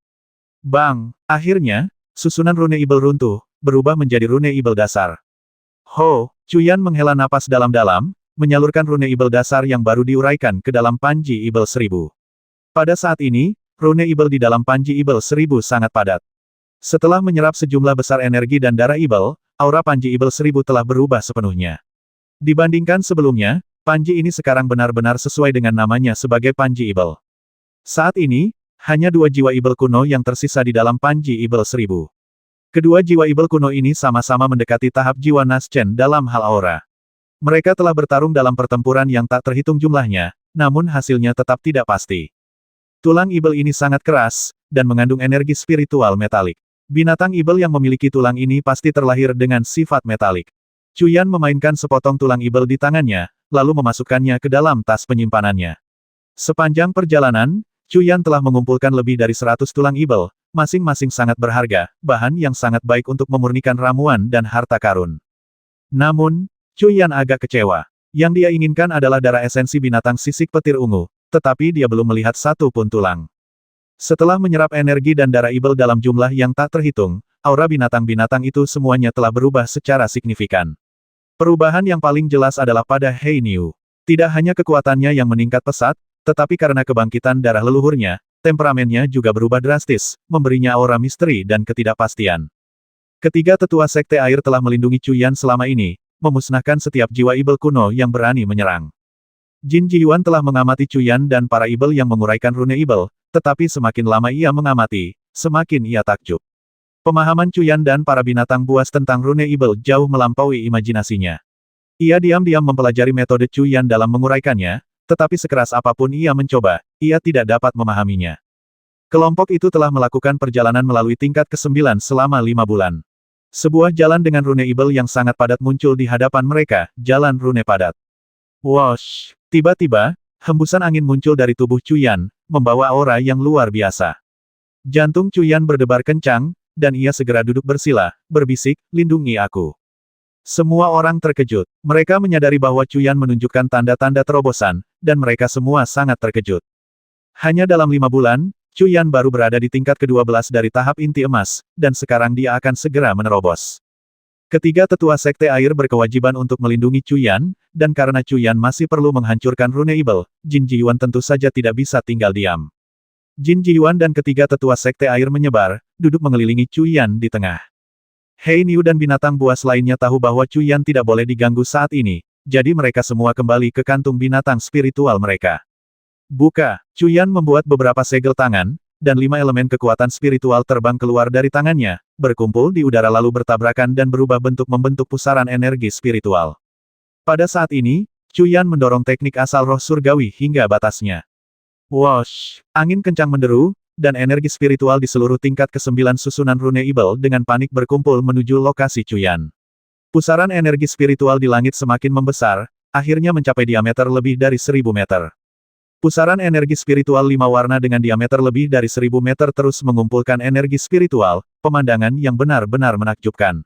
Bang! Akhirnya, susunan rune Ibel runtuh, berubah menjadi rune Ibel dasar. Chu Yan menghela napas dalam-dalam, menyalurkan rune Ibel dasar yang baru diuraikan ke dalam Panji Ibel 1000. Pada saat ini, rune Ibel di dalam Panji Ibel 1000 sangat padat. Setelah menyerap sejumlah besar energi dan darah Ibel, aura Panji Ibel 1000 telah berubah sepenuhnya. Dibandingkan sebelumnya, Panji ini sekarang benar-benar sesuai dengan namanya sebagai Panji Ibel. Saat ini, hanya 2 jiwa Ibel kuno yang tersisa di dalam Panji Ibel 1000. Kedua jiwa Ibel kuno ini sama-sama mendekati tahap jiwa Naschen dalam hal aura. Mereka telah bertarung dalam pertempuran yang tak terhitung jumlahnya, namun hasilnya tetap tidak pasti. Tulang Ibel ini sangat keras, dan mengandung energi spiritual metalik. Binatang Ibel yang memiliki tulang ini pasti terlahir dengan sifat metalik. Chu Yan memainkan sepotong tulang Ibel di tangannya, lalu memasukkannya ke dalam tas penyimpanannya. Sepanjang perjalanan, Chu Yan telah mengumpulkan lebih dari 100 tulang Ibel, masing-masing sangat berharga, bahan yang sangat baik untuk memurnikan ramuan dan harta karun. Namun, Chu Yan agak kecewa. Yang dia inginkan adalah darah esensi binatang sisik petir ungu, tetapi dia belum melihat satu pun tulang. Setelah menyerap energi dan darah Ibel dalam jumlah yang tak terhitung, aura binatang-binatang itu semuanya telah berubah secara signifikan. Perubahan yang paling jelas adalah pada Hei Niu. Tidak hanya kekuatannya yang meningkat pesat, tetapi karena kebangkitan darah leluhurnya, temperamennya juga berubah drastis, memberinya aura misteri dan ketidakpastian. Ketiga tetua sekte air telah melindungi Cuyan selama ini, memusnahkan setiap jiwa Ibel kuno yang berani menyerang. Jin Jiyuan telah mengamati Cuyan dan para Ibel yang menguraikan rune Ibel, tetapi semakin lama ia mengamati, semakin ia takjub. Pemahaman Cuyan dan para binatang buas tentang rune Ibel jauh melampaui imajinasinya. Ia diam-diam mempelajari metode Cuyan dalam menguraikannya, tetapi sekeras apapun ia mencoba, ia tidak dapat memahaminya. Kelompok itu telah melakukan perjalanan melalui tingkat ke-9 selama 5 bulan. Sebuah jalan dengan rune Ibel yang sangat padat muncul di hadapan mereka, jalan rune padat. Wosh! Tiba-tiba, hembusan angin muncul dari tubuh Cuyan, membawa aura yang luar biasa. Jantung Cuyan berdebar kencang, dan ia segera duduk bersila, berbisik, "Lindungi aku." Semua orang terkejut. Mereka menyadari bahwa Cuyan menunjukkan tanda-tanda terobosan, dan mereka semua sangat terkejut. Hanya dalam 5 bulan, Cuyan baru berada di tingkat ke-12 dari tahap inti emas, dan sekarang dia akan segera menerobos. Ketiga tetua sekte air berkewajiban untuk melindungi Cuyan, dan karena Cuyan masih perlu menghancurkan rune Ibel, Jin Jiyuan tentu saja tidak bisa tinggal diam. Jin Jiyuan dan ketiga tetua sekte air menyebar, duduk mengelilingi Cuyan di tengah. Hei Niu dan binatang buas lainnya tahu bahwa Cuyan tidak boleh diganggu saat ini, jadi mereka semua kembali ke kantung binatang spiritual mereka. Buka! Cuyan membuat beberapa segel tangan, dan 5 elemen kekuatan spiritual terbang keluar dari tangannya, berkumpul di udara lalu bertabrakan dan berubah bentuk membentuk pusaran energi spiritual. Pada saat ini, Cuyan mendorong teknik asal roh surgawi hingga batasnya. Wosh! Angin kencang menderu, dan energi spiritual di seluruh tingkat ke-9 susunan rune Ibel dengan panik berkumpul menuju lokasi Cuyan. Pusaran energi spiritual di langit semakin membesar, akhirnya mencapai diameter lebih dari 1000 meter. Pusaran energi spiritual 5 warna dengan diameter lebih dari 1000 meter terus mengumpulkan energi spiritual, pemandangan yang benar-benar menakjubkan.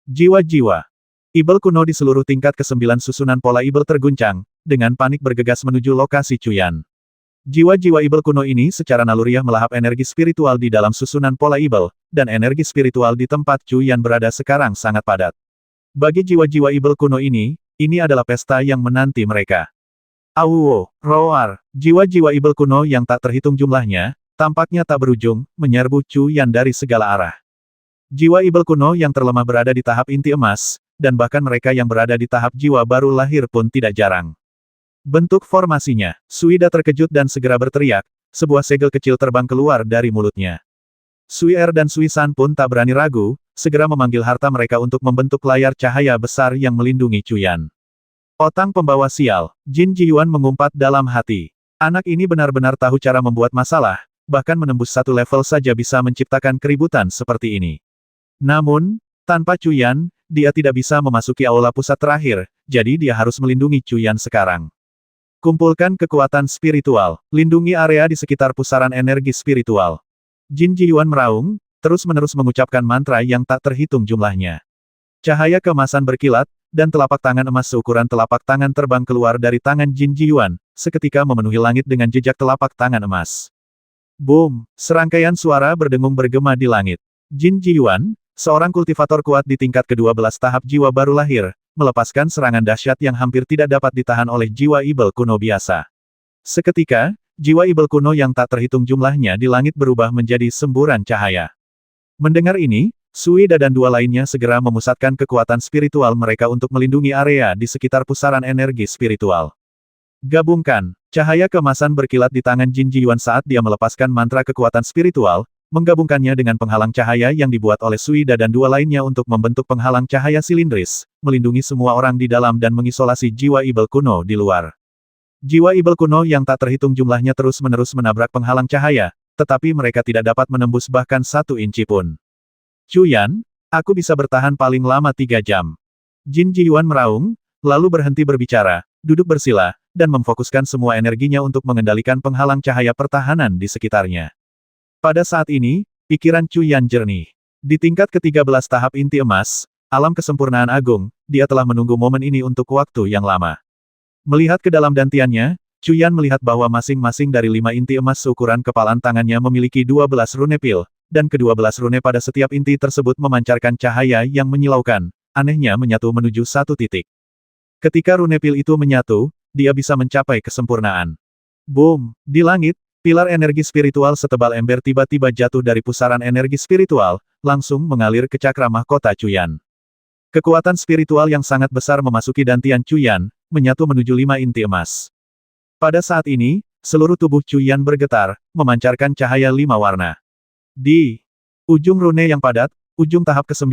Jiwa-jiwa Ibel kuno di seluruh tingkat ke-9 susunan pola Ibel terguncang, dengan panik bergegas menuju lokasi Cuyan. Jiwa-jiwa Ibel kuno ini secara naluriah melahap energi spiritual di dalam susunan pola Ibel, dan energi spiritual di tempat Cuyan berada sekarang sangat padat. Bagi jiwa-jiwa Ibel kuno ini adalah pesta yang menanti mereka. Awuo, roar, jiwa-jiwa Ibel kuno yang tak terhitung jumlahnya, tampaknya tak berujung, menyerbu Cuyan dari segala arah. Jiwa Ibel kuno yang terlemah berada di tahap inti emas, dan bahkan mereka yang berada di tahap jiwa baru lahir pun tidak jarang. Bentuk formasinya, Suida terkejut dan segera berteriak, sebuah segel kecil terbang keluar dari mulutnya. Sui Er dan Sui San pun tak berani ragu, segera memanggil harta mereka untuk membentuk layar cahaya besar yang melindungi Cuyan. Otang pembawa sial, Jin Jiyuan mengumpat dalam hati. Anak ini benar-benar tahu cara membuat masalah, bahkan menembus 1 level saja bisa menciptakan keributan seperti ini. Namun, tanpa Cuyan, dia tidak bisa memasuki aula pusat terakhir, jadi dia harus melindungi Cuyan sekarang. Kumpulkan kekuatan spiritual, lindungi area di sekitar pusaran energi spiritual. Jin Jiyuan meraung, terus-menerus mengucapkan mantra yang tak terhitung jumlahnya. Cahaya keemasan berkilat, dan telapak tangan emas seukuran telapak tangan terbang keluar dari tangan Jin Jiyuan, seketika memenuhi langit dengan jejak telapak tangan emas. Boom! Serangkaian suara berdengung bergema di langit. Jin Jiyuan, seorang kultivator kuat di tingkat ke-12 tahap jiwa baru lahir, melepaskan serangan dahsyat yang hampir tidak dapat ditahan oleh jiwa Ibel kuno biasa. Seketika, jiwa Ibel kuno yang tak terhitung jumlahnya di langit berubah menjadi semburan cahaya. Mendengar ini, Suida dan 2 lainnya segera memusatkan kekuatan spiritual mereka untuk melindungi area di sekitar pusaran energi spiritual. Gabungkan, cahaya keemasan berkilat di tangan Jin Jiyuan saat dia melepaskan mantra kekuatan spiritual, menggabungkannya dengan penghalang cahaya yang dibuat oleh Suida dan 2 lainnya untuk membentuk penghalang cahaya silindris, melindungi semua orang di dalam dan mengisolasi jiwa Ibel kuno di luar. Jiwa Ibel kuno yang tak terhitung jumlahnya terus-menerus menabrak penghalang cahaya, tetapi mereka tidak dapat menembus bahkan 1 inci pun. Cuyan, aku bisa bertahan paling lama 3 jam. Jin Jiyuan meraung, lalu berhenti berbicara, duduk bersila, dan memfokuskan semua energinya untuk mengendalikan penghalang cahaya pertahanan di sekitarnya. Pada saat ini, pikiran Cuyan jernih. Di tingkat ke-13 tahap inti emas, alam kesempurnaan agung, dia telah menunggu momen ini untuk waktu yang lama. Melihat ke dalam dantiannya, Chuyan melihat bahwa masing-masing dari 5 inti emas seukuran kepalan tangannya memiliki 12 rune pil, dan ke-12 rune pada setiap inti tersebut memancarkan cahaya yang menyilaukan, anehnya menyatu menuju satu titik. Ketika rune pil itu menyatu, dia bisa mencapai kesempurnaan. Boom! Di langit, pilar energi spiritual setebal ember tiba-tiba jatuh dari pusaran energi spiritual, langsung mengalir ke cakra mahkota Chuyan. Kekuatan spiritual yang sangat besar memasuki dantian Chuyan, menyatu menuju 5 inti emas. Pada saat ini, seluruh tubuh Chuyan bergetar, memancarkan cahaya 5 warna. Di ujung rune yang padat, ujung tahap ke-9,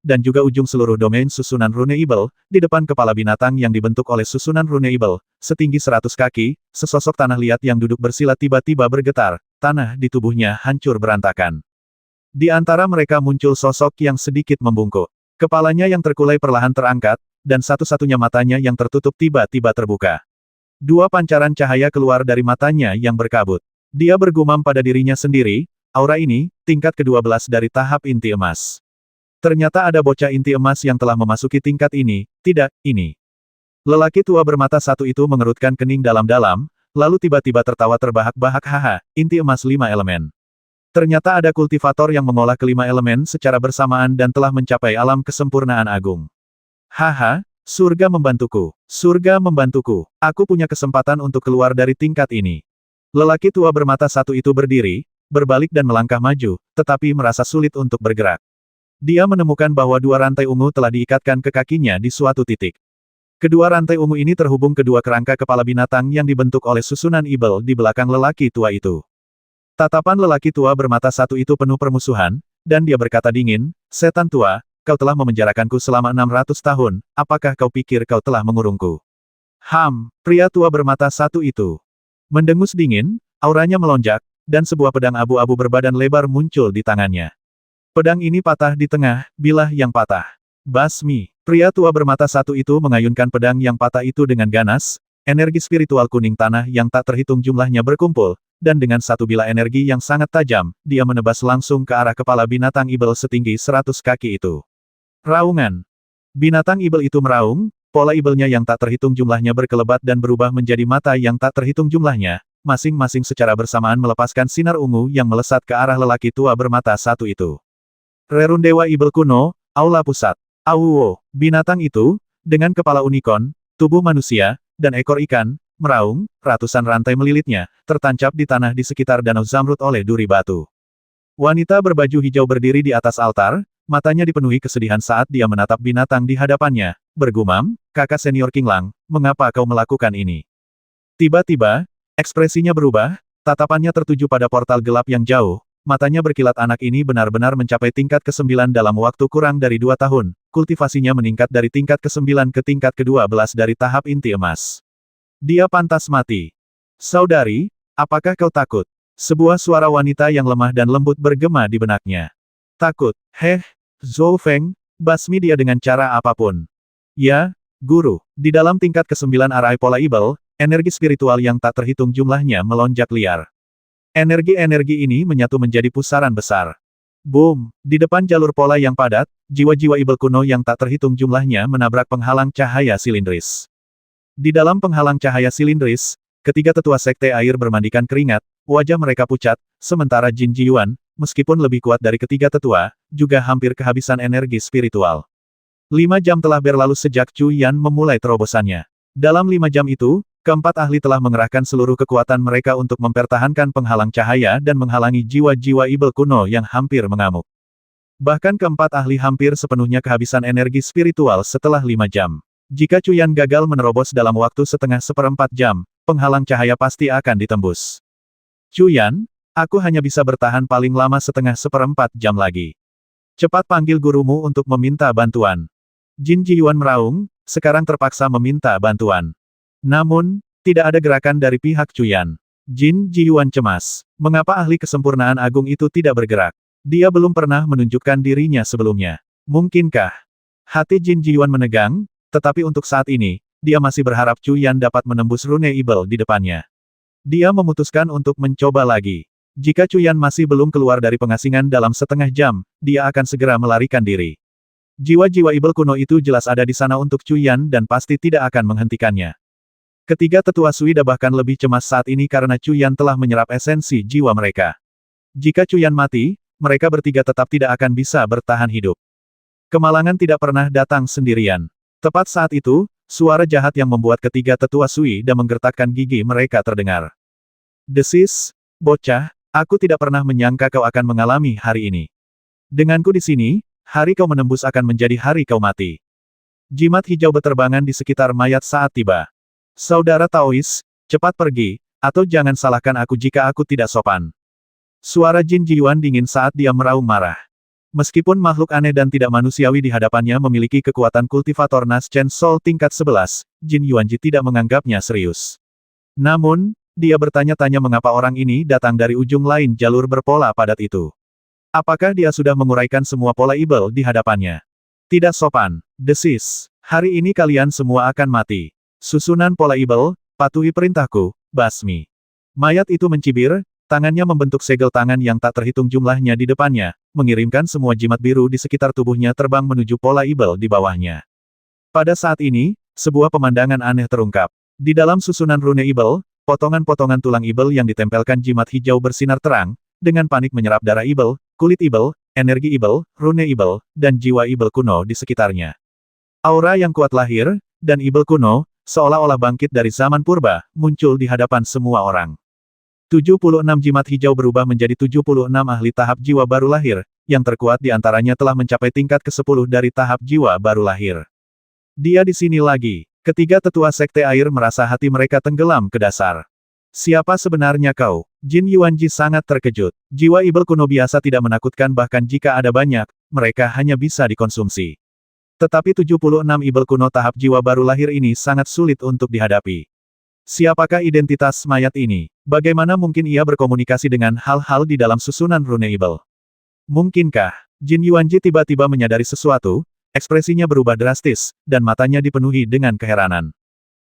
dan juga ujung seluruh domain susunan rune Ibel, di depan kepala binatang yang dibentuk oleh susunan rune Ibel, setinggi 100 kaki, sesosok tanah liat yang duduk bersila tiba-tiba bergetar, tanah di tubuhnya hancur berantakan. Di antara mereka muncul sosok yang sedikit membungkuk. Kepalanya yang terkulai perlahan terangkat, dan satu-satunya matanya yang tertutup tiba-tiba terbuka. 2 pancaran cahaya keluar dari matanya yang berkabut. Dia bergumam pada dirinya sendiri, aura ini, tingkat ke-12 dari tahap inti emas. Ternyata ada bocah inti emas yang telah memasuki tingkat ini, tidak, ini. Lelaki tua bermata satu itu mengerutkan kening dalam-dalam, lalu tiba-tiba tertawa terbahak-bahak, haha, inti emas 5 elemen. Ternyata ada kultivator yang mengolah kelima elemen secara bersamaan dan telah mencapai alam kesempurnaan agung. Haha, surga membantuku. Surga membantuku. Aku punya kesempatan untuk keluar dari tingkat ini. Lelaki tua bermata satu itu berdiri, berbalik dan melangkah maju, tetapi merasa sulit untuk bergerak. Dia menemukan bahwa 2 rantai ungu telah diikatkan ke kakinya di suatu titik. Kedua rantai ungu ini terhubung kedua kerangka kepala binatang yang dibentuk oleh susunan Ibel di belakang lelaki tua itu. Tatapan lelaki tua bermata satu itu penuh permusuhan, dan dia berkata dingin, setan tua, kau telah memenjarakanku selama 600 tahun, apakah kau pikir kau telah mengurungku? Pria tua bermata satu itu mendengus dingin, auranya melonjak, dan sebuah pedang abu-abu berbadan lebar muncul di tangannya. Pedang ini patah di tengah, bilah yang patah. Basmi, pria tua bermata satu itu mengayunkan pedang yang patah itu dengan ganas, energi spiritual kuning tanah yang tak terhitung jumlahnya berkumpul, dan dengan satu bilah energi yang sangat tajam, dia menebas langsung ke arah kepala binatang Ibel setinggi 100 kaki itu. Raungan. Binatang Ibel itu meraung, pola Ibelnya yang tak terhitung jumlahnya berkelebat dan berubah menjadi mata yang tak terhitung jumlahnya, masing-masing secara bersamaan melepaskan sinar ungu yang melesat ke arah lelaki tua bermata satu itu. Rerun Dewa Ibel kuno, Aula Pusat. Auwo, binatang itu, dengan kepala unicorn, tubuh manusia, dan ekor ikan, meraung, ratusan rantai melilitnya, tertancap di tanah di sekitar danau Zamrud oleh duri batu. Wanita berbaju hijau berdiri di atas altar, matanya dipenuhi kesedihan saat dia menatap binatang di hadapannya, bergumam, kakak senior Qinglang, mengapa kau melakukan ini? Tiba-tiba, ekspresinya berubah, tatapannya tertuju pada portal gelap yang jauh, matanya berkilat. Anak ini benar-benar mencapai tingkat ke-9 dalam waktu kurang dari 2 tahun, kultivasinya meningkat dari tingkat ke-9 ke tingkat ke-12 dari tahap inti emas. Dia pantas mati. Saudari, apakah kau takut? Sebuah suara wanita yang lemah dan lembut bergema di benaknya. Takut, Zhou Feng, basmi dia dengan cara apapun. Ya, guru, di dalam tingkat ke-9 arai pola Ibel, energi spiritual yang tak terhitung jumlahnya melonjak liar. Energi-energi ini menyatu menjadi pusaran besar. Boom, di depan jalur pola yang padat, jiwa-jiwa Ibel kuno yang tak terhitung jumlahnya menabrak penghalang cahaya silindris. Di dalam penghalang cahaya silindris, ketiga tetua sekte air bermandikan keringat, wajah mereka pucat, sementara Jin Jiyuan, meskipun lebih kuat dari ketiga tetua, juga hampir kehabisan energi spiritual. 5 jam telah berlalu sejak Chu Yan memulai terobosannya. Dalam 5 jam itu, keempat ahli telah mengerahkan seluruh kekuatan mereka untuk mempertahankan penghalang cahaya dan menghalangi jiwa-jiwa Ibel kuno yang hampir mengamuk. Bahkan keempat ahli hampir sepenuhnya kehabisan energi spiritual setelah 5 jam. Jika Chu Yan gagal menerobos dalam waktu setengah seperempat jam, penghalang cahaya pasti akan ditembus. Chu Yan, aku hanya bisa bertahan paling lama setengah seperempat jam lagi. Cepat panggil gurumu untuk meminta bantuan. Jin Jiyuan meraung, sekarang terpaksa meminta bantuan. Namun, tidak ada gerakan dari pihak Chu Yan. Jin Jiyuan cemas. Mengapa ahli kesempurnaan agung itu tidak bergerak? Dia belum pernah menunjukkan dirinya sebelumnya. Mungkinkah? Hati Jin Jiyuan menegang, tetapi untuk saat ini, dia masih berharap Chu Yan dapat menembus rune Ibel di depannya. Dia memutuskan untuk mencoba lagi. Jika Chu Yan masih belum keluar dari pengasingan dalam setengah jam, dia akan segera melarikan diri. Jiwa-jiwa Ibel kuno itu jelas ada di sana untuk Chu Yan dan pasti tidak akan menghentikannya. Ketiga tetua Suida bahkan lebih cemas saat ini karena Cuyan telah menyerap esensi jiwa mereka. Jika Cuyan mati, mereka bertiga tetap tidak akan bisa bertahan hidup. Kemalangan tidak pernah datang sendirian. Tepat saat itu, suara jahat yang membuat ketiga tetua Suida menggertakkan gigi mereka terdengar. Desis, bocah, aku tidak pernah menyangka kau akan mengalami hari ini. Denganku di sini, hari kau menembus akan menjadi hari kau mati. Jimat hijau beterbangan di sekitar mayat saat tiba. Saudara Taois, cepat pergi, atau jangan salahkan aku jika aku tidak sopan. Suara Jin Jiyuan dingin saat dia meraung marah. Meskipun makhluk aneh dan tidak manusiawi di hadapannya memiliki kekuatan kultivator Nas Chen Soul tingkat 11, Jin Yuanji tidak menganggapnya serius. Namun, dia bertanya-tanya mengapa orang ini datang dari ujung lain jalur berpola padat itu. Apakah dia sudah menguraikan semua pola ibel di hadapannya? Tidak sopan, desis. Hari ini kalian semua akan mati. Susunan pola ibel, patuhi perintahku, basmi. Mayat itu mencibir, tangannya membentuk segel tangan yang tak terhitung jumlahnya di depannya, mengirimkan semua jimat biru di sekitar tubuhnya terbang menuju pola ibel di bawahnya. Pada saat ini, sebuah pemandangan aneh terungkap. Di dalam susunan rune ibel, potongan-potongan tulang ibel yang ditempelkan jimat hijau bersinar terang, dengan panik menyerap darah ibel, kulit ibel, energi ibel, rune ibel, dan jiwa ibel kuno di sekitarnya. Aura yang kuat lahir, dan ibel kuno, seolah-olah bangkit dari zaman purba, muncul di hadapan semua orang. 76 jimat hijau berubah menjadi 76 ahli tahap jiwa baru lahir, yang terkuat di antaranya telah mencapai tingkat ke-10 dari tahap jiwa baru lahir. Dia di sini lagi. Ketiga tetua sekte air merasa hati mereka tenggelam ke dasar. Siapa sebenarnya kau? Jin Yuanji sangat terkejut. Jiwa ibel kuno biasa tidak menakutkan bahkan jika ada banyak, mereka hanya bisa dikonsumsi. Tetapi 76 ibel kuno tahap jiwa baru lahir ini sangat sulit untuk dihadapi. Siapakah identitas mayat ini? Bagaimana mungkin ia berkomunikasi dengan hal-hal di dalam susunan rune ibel? Mungkinkah? Jin Yuanji tiba-tiba menyadari sesuatu, ekspresinya berubah drastis, dan matanya dipenuhi dengan keheranan.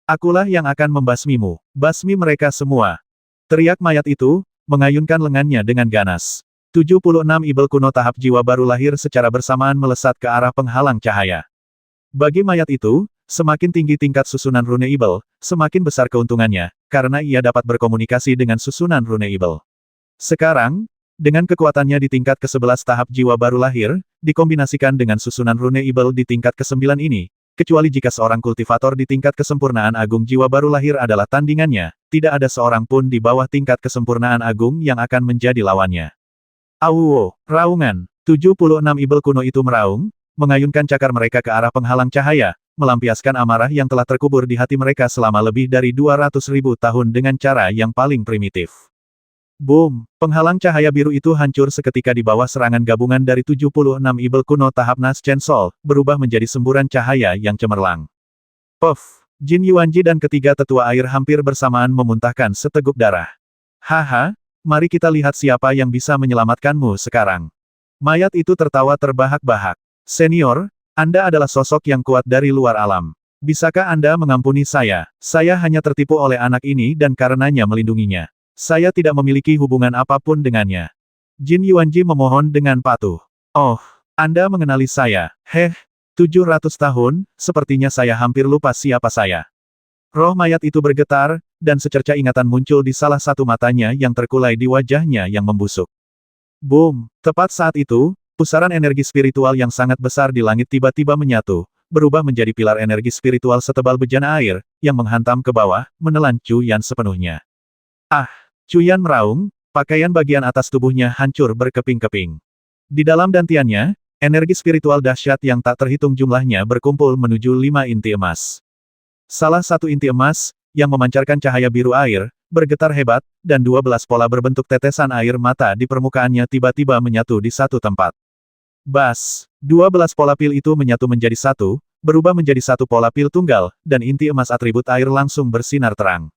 Akulah yang akan membasmimu, basmi mereka semua. Teriak mayat itu, mengayunkan lengannya dengan ganas. 76 ibel kuno tahap jiwa baru lahir secara bersamaan melesat ke arah penghalang cahaya. Bagi mayat itu, semakin tinggi tingkat susunan rune ibel, semakin besar keuntungannya, karena ia dapat berkomunikasi dengan susunan rune ibel. Sekarang, dengan kekuatannya di tingkat ke-11 tahap jiwa baru lahir, dikombinasikan dengan susunan rune ibel di tingkat ke-9 ini, kecuali jika seorang kultivator di tingkat kesempurnaan agung jiwa baru lahir adalah tandingannya, tidak ada seorang pun di bawah tingkat kesempurnaan agung yang akan menjadi lawannya. Auwo, raungan, 76 ibel kuno itu meraung, mengayunkan cakar mereka ke arah penghalang cahaya, melampiaskan amarah yang telah terkubur di hati mereka selama lebih dari 200.000 tahun dengan cara yang paling primitif. Boom! Penghalang cahaya biru itu hancur seketika di bawah serangan gabungan dari 76 ibel kuno tahap Nas Chen Soul, berubah menjadi semburan cahaya yang cemerlang. Puff! Jin Yuanji dan ketiga tetua air hampir bersamaan memuntahkan seteguk darah. Haha! Mari kita lihat siapa yang bisa menyelamatkanmu sekarang. Mayat itu tertawa terbahak-bahak. Senior, Anda adalah sosok yang kuat dari luar alam. Bisakah Anda mengampuni saya? Saya hanya tertipu oleh anak ini dan karenanya melindunginya. Saya tidak memiliki hubungan apapun dengannya. Jin Yuanji memohon dengan patuh. Oh, Anda mengenali saya. 700 tahun, sepertinya saya hampir lupa siapa saya. Roh mayat itu bergetar, dan secerca ingatan muncul di salah satu matanya yang terkulai di wajahnya yang membusuk. Boom! Tepat saat itu, pusaran energi spiritual yang sangat besar di langit tiba-tiba menyatu, berubah menjadi pilar energi spiritual setebal bejana air, yang menghantam ke bawah, menelan Cuyan sepenuhnya. Ah! Cuyan meraung, pakaian bagian atas tubuhnya hancur berkeping-keping. Di dalam dantiannya, energi spiritual dahsyat yang tak terhitung jumlahnya berkumpul menuju 5 inti emas. Salah satu inti emas, yang memancarkan cahaya biru air, bergetar hebat, dan 12 pola berbentuk tetesan air mata di permukaannya tiba-tiba menyatu di satu tempat. Bas! 12 pola pil itu menyatu menjadi satu, berubah menjadi satu pola pil tunggal, dan inti emas atribut air langsung bersinar terang.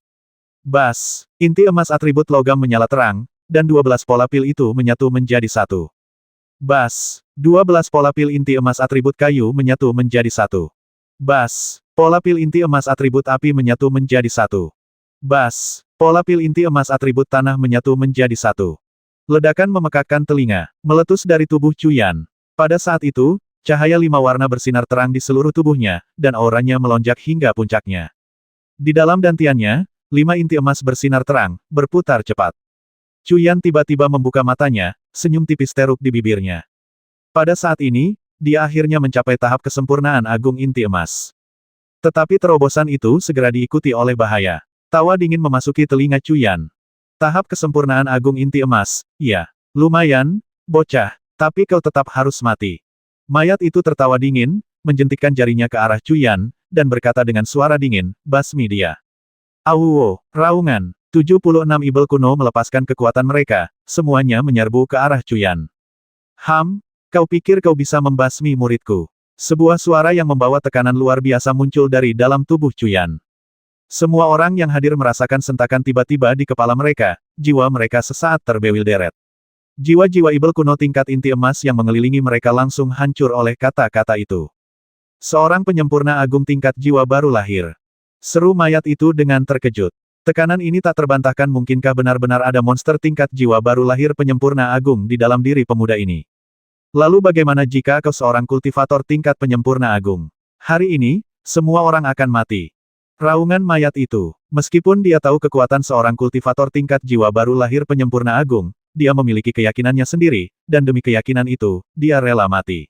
Bas! Inti emas atribut logam menyala terang, dan 12 pola pil itu menyatu menjadi satu. Bas! 12 pola pil inti emas atribut kayu menyatu menjadi satu. Bas! Pola pil inti emas atribut api menyatu menjadi satu. Bas! Pola pil inti emas atribut tanah menyatu menjadi satu. Ledakan memekakkan telinga, meletus dari tubuh Cuyan. Pada saat itu, cahaya 5 warna bersinar terang di seluruh tubuhnya, dan auranya melonjak hingga puncaknya. Di dalam dantiannya, 5 inti emas bersinar terang, berputar cepat. Cuyan tiba-tiba membuka matanya, senyum tipis teruk di bibirnya. Pada saat ini, dia akhirnya mencapai tahap kesempurnaan agung inti emas. Tetapi terobosan itu segera diikuti oleh bahaya. Tawa dingin memasuki telinga Cuyan. Tahap kesempurnaan agung inti emas, ya. Lumayan, bocah, tapi kau tetap harus mati. Mayat itu tertawa dingin, menjentikkan jarinya ke arah Cuyan, dan berkata dengan suara dingin, basmi dia. Awuwo, raungan. 76 ibel kuno melepaskan kekuatan mereka, semuanya menyerbu ke arah Cuyan. Kau pikir kau bisa membasmi muridku? Sebuah suara yang membawa tekanan luar biasa muncul dari dalam tubuh Cuyan. Semua orang yang hadir merasakan sentakan tiba-tiba di kepala mereka, jiwa mereka sesaat terbewilderet. Jiwa-jiwa ibel kuno tingkat inti emas yang mengelilingi mereka langsung hancur oleh kata-kata itu. Seorang penyempurna agung tingkat jiwa baru lahir. Seru mayat itu dengan terkejut. Tekanan ini tak terbantahkan, mungkinkah benar-benar ada monster tingkat jiwa baru lahir penyempurna agung di dalam diri pemuda ini? Lalu bagaimana jika kau seorang kultivator tingkat penyempurna agung? Hari ini, semua orang akan mati. Raungan mayat itu. Meskipun dia tahu kekuatan seorang kultivator tingkat jiwa baru lahir penyempurna agung, dia memiliki keyakinannya sendiri, dan demi keyakinan itu, dia rela mati.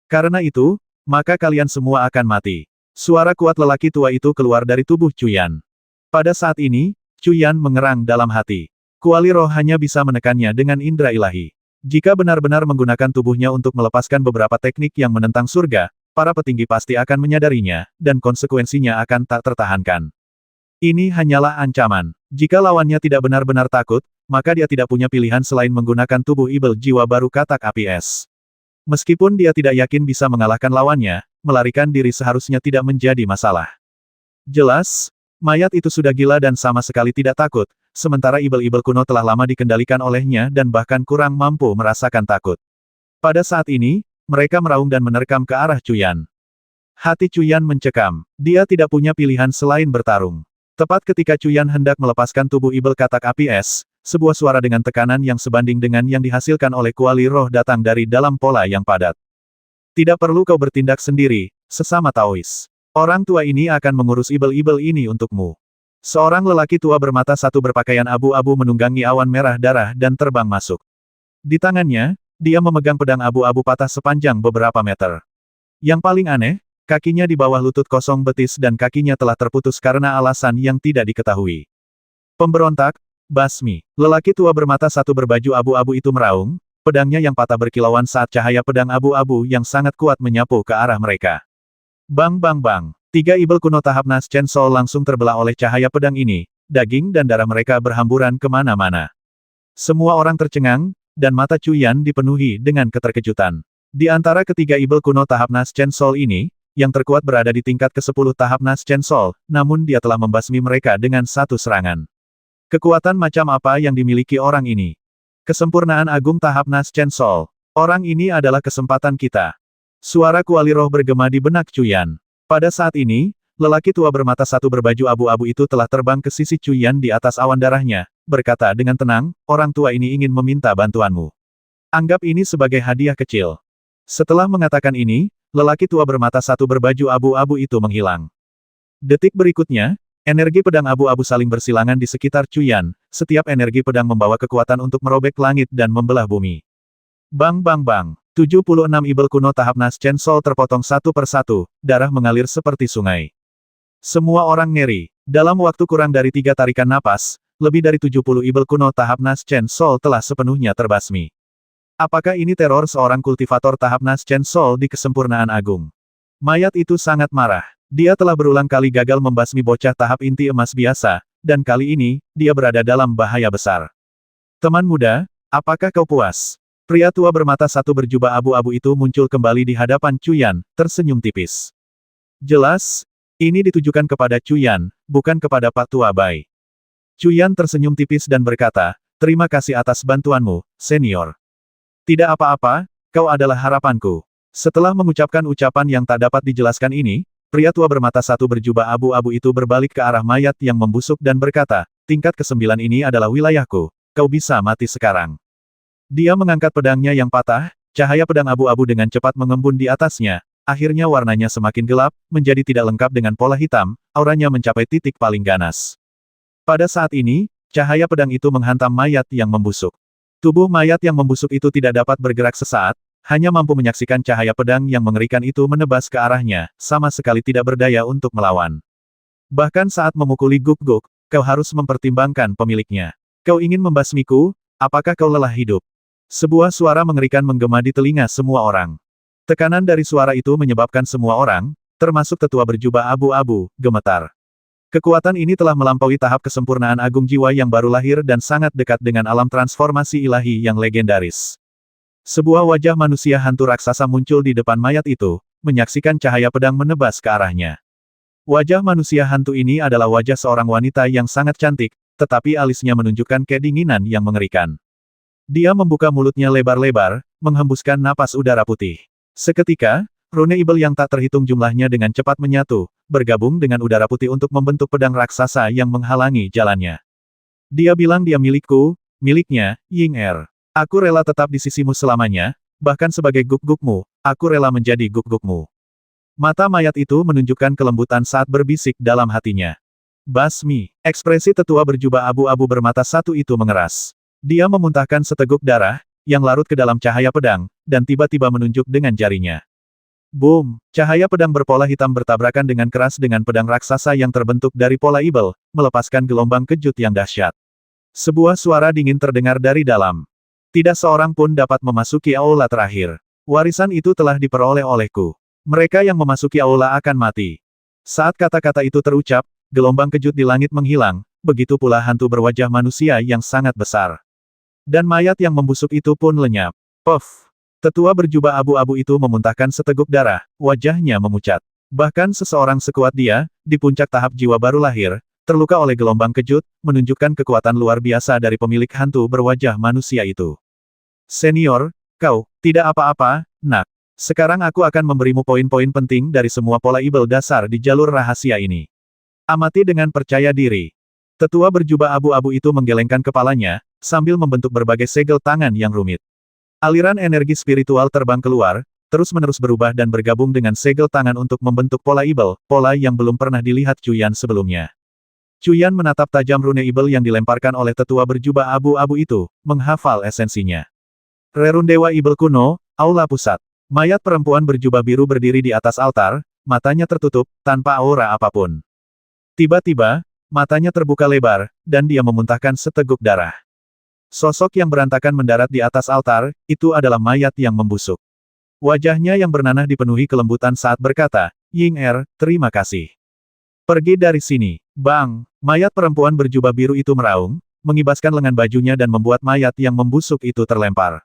Karena itu, maka kalian semua akan mati. Suara kuat lelaki tua itu keluar dari tubuh Cuyan. Pada saat ini, Cuyan mengerang dalam hati. Kuali roh hanya bisa menekannya dengan indera ilahi. Jika benar-benar menggunakan tubuhnya untuk melepaskan beberapa teknik yang menentang surga, para petinggi pasti akan menyadarinya, dan konsekuensinya akan tak tertahankan. Ini hanyalah ancaman. Jika lawannya tidak benar-benar takut, maka dia tidak punya pilihan selain menggunakan tubuh ibel jiwa baru katak api es. Meskipun dia tidak yakin bisa mengalahkan lawannya, melarikan diri seharusnya tidak menjadi masalah. Jelas, mayat itu sudah gila dan sama sekali tidak takut, sementara ibel-ibel kuno telah lama dikendalikan olehnya dan bahkan kurang mampu merasakan takut. Pada saat ini, mereka meraung dan menerkam ke arah Cuyan. Hati Cuyan mencekam. Dia tidak punya pilihan selain bertarung. Tepat ketika Cuyan hendak melepaskan tubuh ibel katak api es, sebuah suara dengan tekanan yang sebanding dengan yang dihasilkan oleh kuali roh datang dari dalam pola yang padat. Tidak perlu kau bertindak sendiri, sesama Taois. Orang tua ini akan mengurus ibel-ibel ini untukmu. Seorang lelaki tua bermata satu berpakaian abu-abu menunggangi awan merah darah dan terbang masuk. Di tangannya, dia memegang pedang abu-abu patah sepanjang beberapa meter. Yang paling aneh, kakinya di bawah lutut kosong betis dan kakinya telah terputus karena alasan yang tidak diketahui. Pemberontak, basmi. Lelaki tua bermata satu berbaju abu-abu itu meraung, pedangnya yang patah berkilauan saat cahaya pedang abu-abu yang sangat kuat menyapu ke arah mereka. Bang bang bang. 3 ibel kuno tahap Nas Chen Sol langsung terbelah oleh cahaya pedang ini, daging dan darah mereka berhamburan kemana-mana. Semua orang tercengang, dan mata Cuyan dipenuhi dengan keterkejutan. Di antara ketiga ibel kuno tahap Nas Chen Sol ini, yang terkuat berada di tingkat ke-10 tahap Nas Chen Sol, namun dia telah membasmi mereka dengan satu serangan. Kekuatan macam apa yang dimiliki orang ini? Kesempurnaan agung tahap Nas Chen Sol. Orang ini adalah kesempatan kita. Suara kuali roh bergema di benak Cuyan. Pada saat ini, lelaki tua bermata satu berbaju abu-abu itu telah terbang ke sisi Cuyan di atas awan darahnya, berkata dengan tenang, orang tua ini ingin meminta bantuanmu. Anggap ini sebagai hadiah kecil. Setelah mengatakan ini, lelaki tua bermata satu berbaju abu-abu itu menghilang. Detik berikutnya, energi pedang abu-abu saling bersilangan di sekitar Cuyan, setiap energi pedang membawa kekuatan untuk merobek langit dan membelah bumi. Bang bang bang. 76 ibel kuno tahap Nas Chen Sol terpotong satu persatu, darah mengalir seperti sungai. Semua orang ngeri. Dalam waktu kurang dari 3 tarikan napas, lebih dari 70 ibel kuno tahap Nas Chen Sol telah sepenuhnya terbasmi. Apakah ini teror seorang kultivator tahap Nas Chen Sol di kesempurnaan agung? Mayat itu sangat marah. Dia telah berulang kali gagal membasmi bocah tahap inti emas biasa, dan kali ini, dia berada dalam bahaya besar. Teman muda, apakah kau puas? Pria tua bermata satu berjubah abu-abu itu muncul kembali di hadapan Cuyan, tersenyum tipis. Jelas, ini ditujukan kepada Cuyan, bukan kepada Pak Tua Bai. Cuyan tersenyum tipis dan berkata, terima kasih atas bantuanmu, senior. Tidak apa-apa, kau adalah harapanku. Setelah mengucapkan ucapan yang tak dapat dijelaskan ini, pria tua bermata satu berjubah abu-abu itu berbalik ke arah mayat yang membusuk dan berkata, tingkat ke-9 ini adalah wilayahku, kau bisa mati sekarang. Dia mengangkat pedangnya yang patah, cahaya pedang abu-abu dengan cepat mengembun di atasnya, akhirnya warnanya semakin gelap, menjadi tidak lengkap dengan pola hitam, auranya mencapai titik paling ganas. Pada saat ini, cahaya pedang itu menghantam mayat yang membusuk. Tubuh mayat yang membusuk itu tidak dapat bergerak sesaat, hanya mampu menyaksikan cahaya pedang yang mengerikan itu menebas ke arahnya, sama sekali tidak berdaya untuk melawan. Bahkan saat memukuli guk-guk, kau harus mempertimbangkan pemiliknya. Kau ingin membasmiku, apakah kau lelah hidup? Sebuah suara mengerikan menggema di telinga semua orang. Tekanan dari suara itu menyebabkan semua orang, termasuk tetua berjubah abu-abu, gemetar. Kekuatan ini telah melampaui tahap kesempurnaan agung jiwa yang baru lahir dan sangat dekat dengan alam transformasi ilahi yang legendaris. Sebuah wajah manusia hantu raksasa muncul di depan mayat itu, menyaksikan cahaya pedang menebas ke arahnya. Wajah manusia hantu ini adalah wajah seorang wanita yang sangat cantik, tetapi alisnya menunjukkan kedinginan yang mengerikan. Dia membuka mulutnya lebar-lebar, menghembuskan napas udara putih. Seketika, rune ibel yang tak terhitung jumlahnya dengan cepat menyatu, bergabung dengan udara putih untuk membentuk pedang raksasa yang menghalangi jalannya. Dia bilang dia milikku, miliknya, Ying-er. Aku rela tetap di sisimu selamanya, bahkan sebagai guk-gukmu, aku rela menjadi guk-gukmu. Mata mayat itu menunjukkan kelembutan saat berbisik dalam hatinya. Basmi, ekspresi tetua berjubah abu-abu bermata satu itu mengeras. Dia memuntahkan seteguk darah, yang larut ke dalam cahaya pedang, dan tiba-tiba menunjuk dengan jarinya. Boom! Cahaya pedang berpola hitam bertabrakan dengan keras dengan pedang raksasa yang terbentuk dari pola ibel, melepaskan gelombang kejut yang dahsyat. Sebuah suara dingin terdengar dari dalam. Tidak seorang pun dapat memasuki aula terakhir. Warisan itu telah diperoleh olehku. Mereka yang memasuki aula akan mati. Saat kata-kata itu terucap, gelombang kejut di langit menghilang, begitu pula hantu berwajah manusia yang sangat besar. Dan mayat yang membusuk itu pun lenyap. Puff! Tetua berjubah abu-abu itu memuntahkan seteguk darah, wajahnya memucat. Bahkan seseorang sekuat dia, di puncak tahap jiwa baru lahir, terluka oleh gelombang kejut, menunjukkan kekuatan luar biasa dari pemilik hantu berwajah manusia itu. Senior, kau, tidak apa-apa, nak. Sekarang aku akan memberimu poin-poin penting dari semua pola ibel dasar di jalur rahasia ini. Amati dengan percaya diri. Tetua berjubah abu-abu itu menggelengkan kepalanya, sambil membentuk berbagai segel tangan yang rumit. Aliran energi spiritual terbang keluar, terus-menerus berubah dan bergabung dengan segel tangan untuk membentuk pola ibel, pola yang belum pernah dilihat Cuyan sebelumnya. Cuyan menatap tajam rune ibel yang dilemparkan oleh tetua berjubah abu-abu itu, menghafal esensinya. Rerun Dewa Ibel Kuno, Aula Pusat. Mayat perempuan berjubah biru berdiri di atas altar, matanya tertutup, tanpa aura apapun. Tiba-tiba, matanya terbuka lebar, dan dia memuntahkan seteguk darah. Sosok yang berantakan mendarat di atas altar, itu adalah mayat yang membusuk. Wajahnya yang bernanah dipenuhi kelembutan saat berkata, Ying-er, terima kasih. Pergi dari sini. Bang! Mayat perempuan berjubah biru itu meraung, mengibaskan lengan bajunya dan membuat mayat yang membusuk itu terlempar.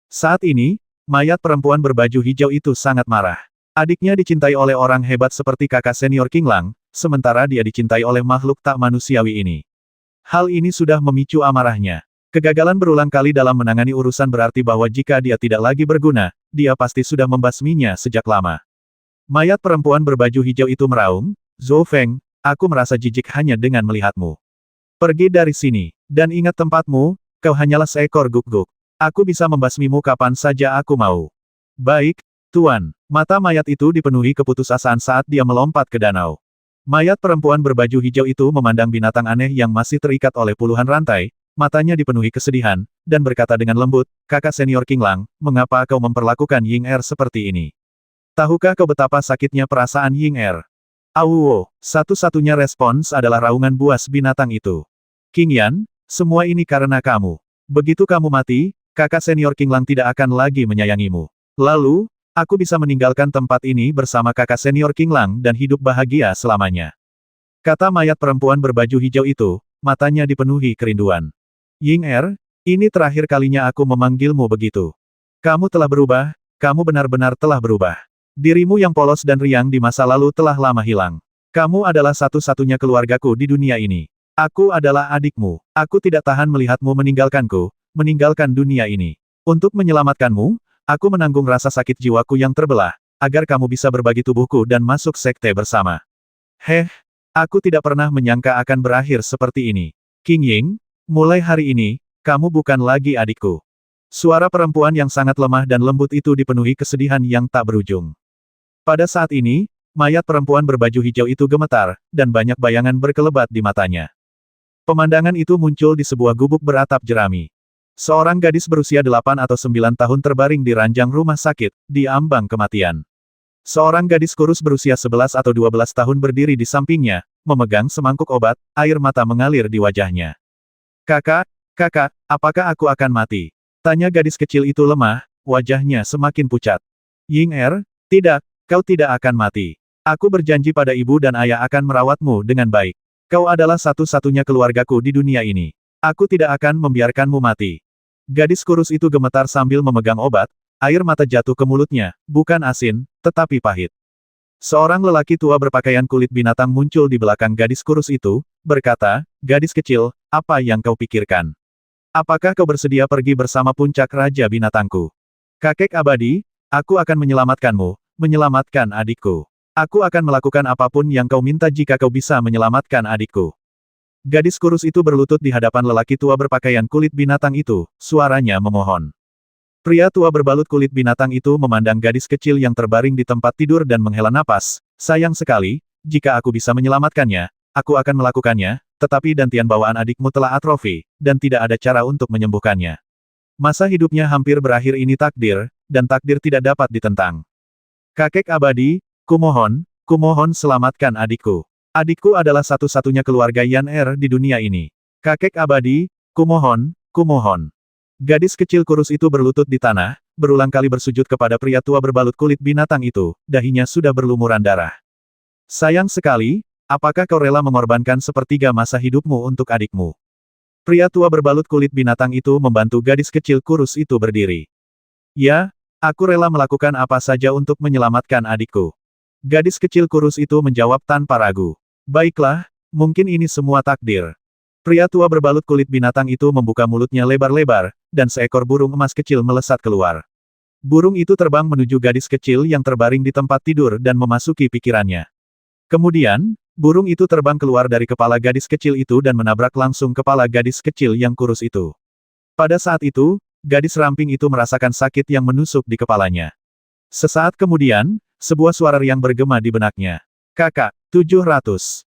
Saat ini, mayat perempuan berbaju hijau itu sangat marah. Adiknya dicintai oleh orang hebat seperti kakak senior King Lang, sementara dia dicintai oleh makhluk tak manusiawi ini. Hal ini sudah memicu amarahnya. Kegagalan berulang kali dalam menangani urusan berarti bahwa jika dia tidak lagi berguna, dia pasti sudah membasminya sejak lama. Mayat perempuan berbaju hijau itu meraung, Zhou Feng, aku merasa jijik hanya dengan melihatmu. Pergi dari sini, dan ingat tempatmu, kau hanyalah seekor guk-guk. Aku bisa membasmimu kapan saja aku mau. Baik, Tuan. Mata mayat itu dipenuhi keputusasaan saat dia melompat ke danau. Mayat perempuan berbaju hijau itu memandang binatang aneh yang masih terikat oleh puluhan rantai, matanya dipenuhi kesedihan, dan berkata dengan lembut, kakak senior King Lang, mengapa kau memperlakukan Ying-er seperti ini? Tahukah kau betapa sakitnya perasaan Ying-er? Awuwo, satu-satunya respons adalah raungan buas binatang itu. King Yan, semua ini karena kamu. Begitu kamu mati, kakak senior King Lang tidak akan lagi menyayangimu. Lalu, aku bisa meninggalkan tempat ini bersama kakak senior King Lang dan hidup bahagia selamanya. Kata mayat perempuan berbaju hijau itu, matanya dipenuhi kerinduan. Ying-er, ini terakhir kalinya aku memanggilmu begitu. Kamu telah berubah, kamu benar-benar telah berubah. Dirimu yang polos dan riang di masa lalu telah lama hilang. Kamu adalah satu-satunya keluargaku di dunia ini. Aku adalah adikmu. Aku tidak tahan melihatmu meninggalkanku, meninggalkan dunia ini. Untuk menyelamatkanmu, aku menanggung rasa sakit jiwaku yang terbelah, agar kamu bisa berbagi tubuhku dan masuk sekte bersama. Aku tidak pernah menyangka akan berakhir seperti ini. King Ying, mulai hari ini, kamu bukan lagi adikku. Suara perempuan yang sangat lemah dan lembut itu dipenuhi kesedihan yang tak berujung. Pada saat ini, mayat perempuan berbaju hijau itu gemetar, dan banyak bayangan berkelebat di matanya. Pemandangan itu muncul di sebuah gubuk beratap jerami. Seorang gadis berusia 8 atau 9 tahun terbaring di ranjang rumah sakit, di ambang kematian. Seorang gadis kurus berusia 11 atau 12 tahun berdiri di sampingnya, memegang semangkuk obat, air mata mengalir di wajahnya. Kakak, kakak, apakah aku akan mati? Tanya gadis kecil itu lemah, wajahnya semakin pucat. Ying Er, tidak, kau tidak akan mati. Aku berjanji pada ibu dan ayah akan merawatmu dengan baik. Kau adalah satu-satunya keluargaku di dunia ini. Aku tidak akan membiarkanmu mati. Gadis kurus itu gemetar sambil memegang obat, air mata jatuh ke mulutnya, bukan asin, tetapi pahit. Seorang lelaki tua berpakaian kulit binatang muncul di belakang gadis kurus itu, berkata, "Gadis kecil, apa yang kau pikirkan? Apakah kau bersedia pergi bersama puncak Raja Binatangku? Kakek abadi, aku akan menyelamatkanmu, menyelamatkan adikku. Aku akan melakukan apapun yang kau minta jika kau bisa menyelamatkan adikku." Gadis kurus itu berlutut di hadapan lelaki tua berpakaian kulit binatang itu, suaranya memohon. Pria tua berbalut kulit binatang itu memandang gadis kecil yang terbaring di tempat tidur dan menghela napas. Sayang sekali, jika aku bisa menyelamatkannya, aku akan melakukannya, tetapi dantian bawaan adikmu telah atrofi, dan tidak ada cara untuk menyembuhkannya. Masa hidupnya hampir berakhir, ini takdir, dan takdir tidak dapat ditentang. Kakek abadi, kumohon selamatkan adikku. Adikku adalah satu-satunya keluarga Yan Er di dunia ini. Kakek abadi, kumohon. Gadis kecil kurus itu berlutut di tanah, berulang kali bersujud kepada pria tua berbalut kulit binatang itu, dahinya sudah berlumuran darah. Sayang sekali, apakah kau rela mengorbankan sepertiga masa hidupmu untuk adikmu? Pria tua berbalut kulit binatang itu membantu gadis kecil kurus itu berdiri. Ya, aku rela melakukan apa saja untuk menyelamatkan adikku. Gadis kecil kurus itu menjawab tanpa ragu. Baiklah, mungkin ini semua takdir. Pria tua berbalut kulit binatang itu membuka mulutnya lebar-lebar, dan seekor burung emas kecil melesat keluar. Burung itu terbang menuju gadis kecil yang terbaring di tempat tidur dan memasuki pikirannya. Kemudian, burung itu terbang keluar dari kepala gadis kecil itu dan menabrak langsung kepala gadis kecil yang kurus itu. Pada saat itu, gadis ramping itu merasakan sakit yang menusuk di kepalanya. Sesaat kemudian, sebuah suara riang bergema di benaknya. Kakak, 700.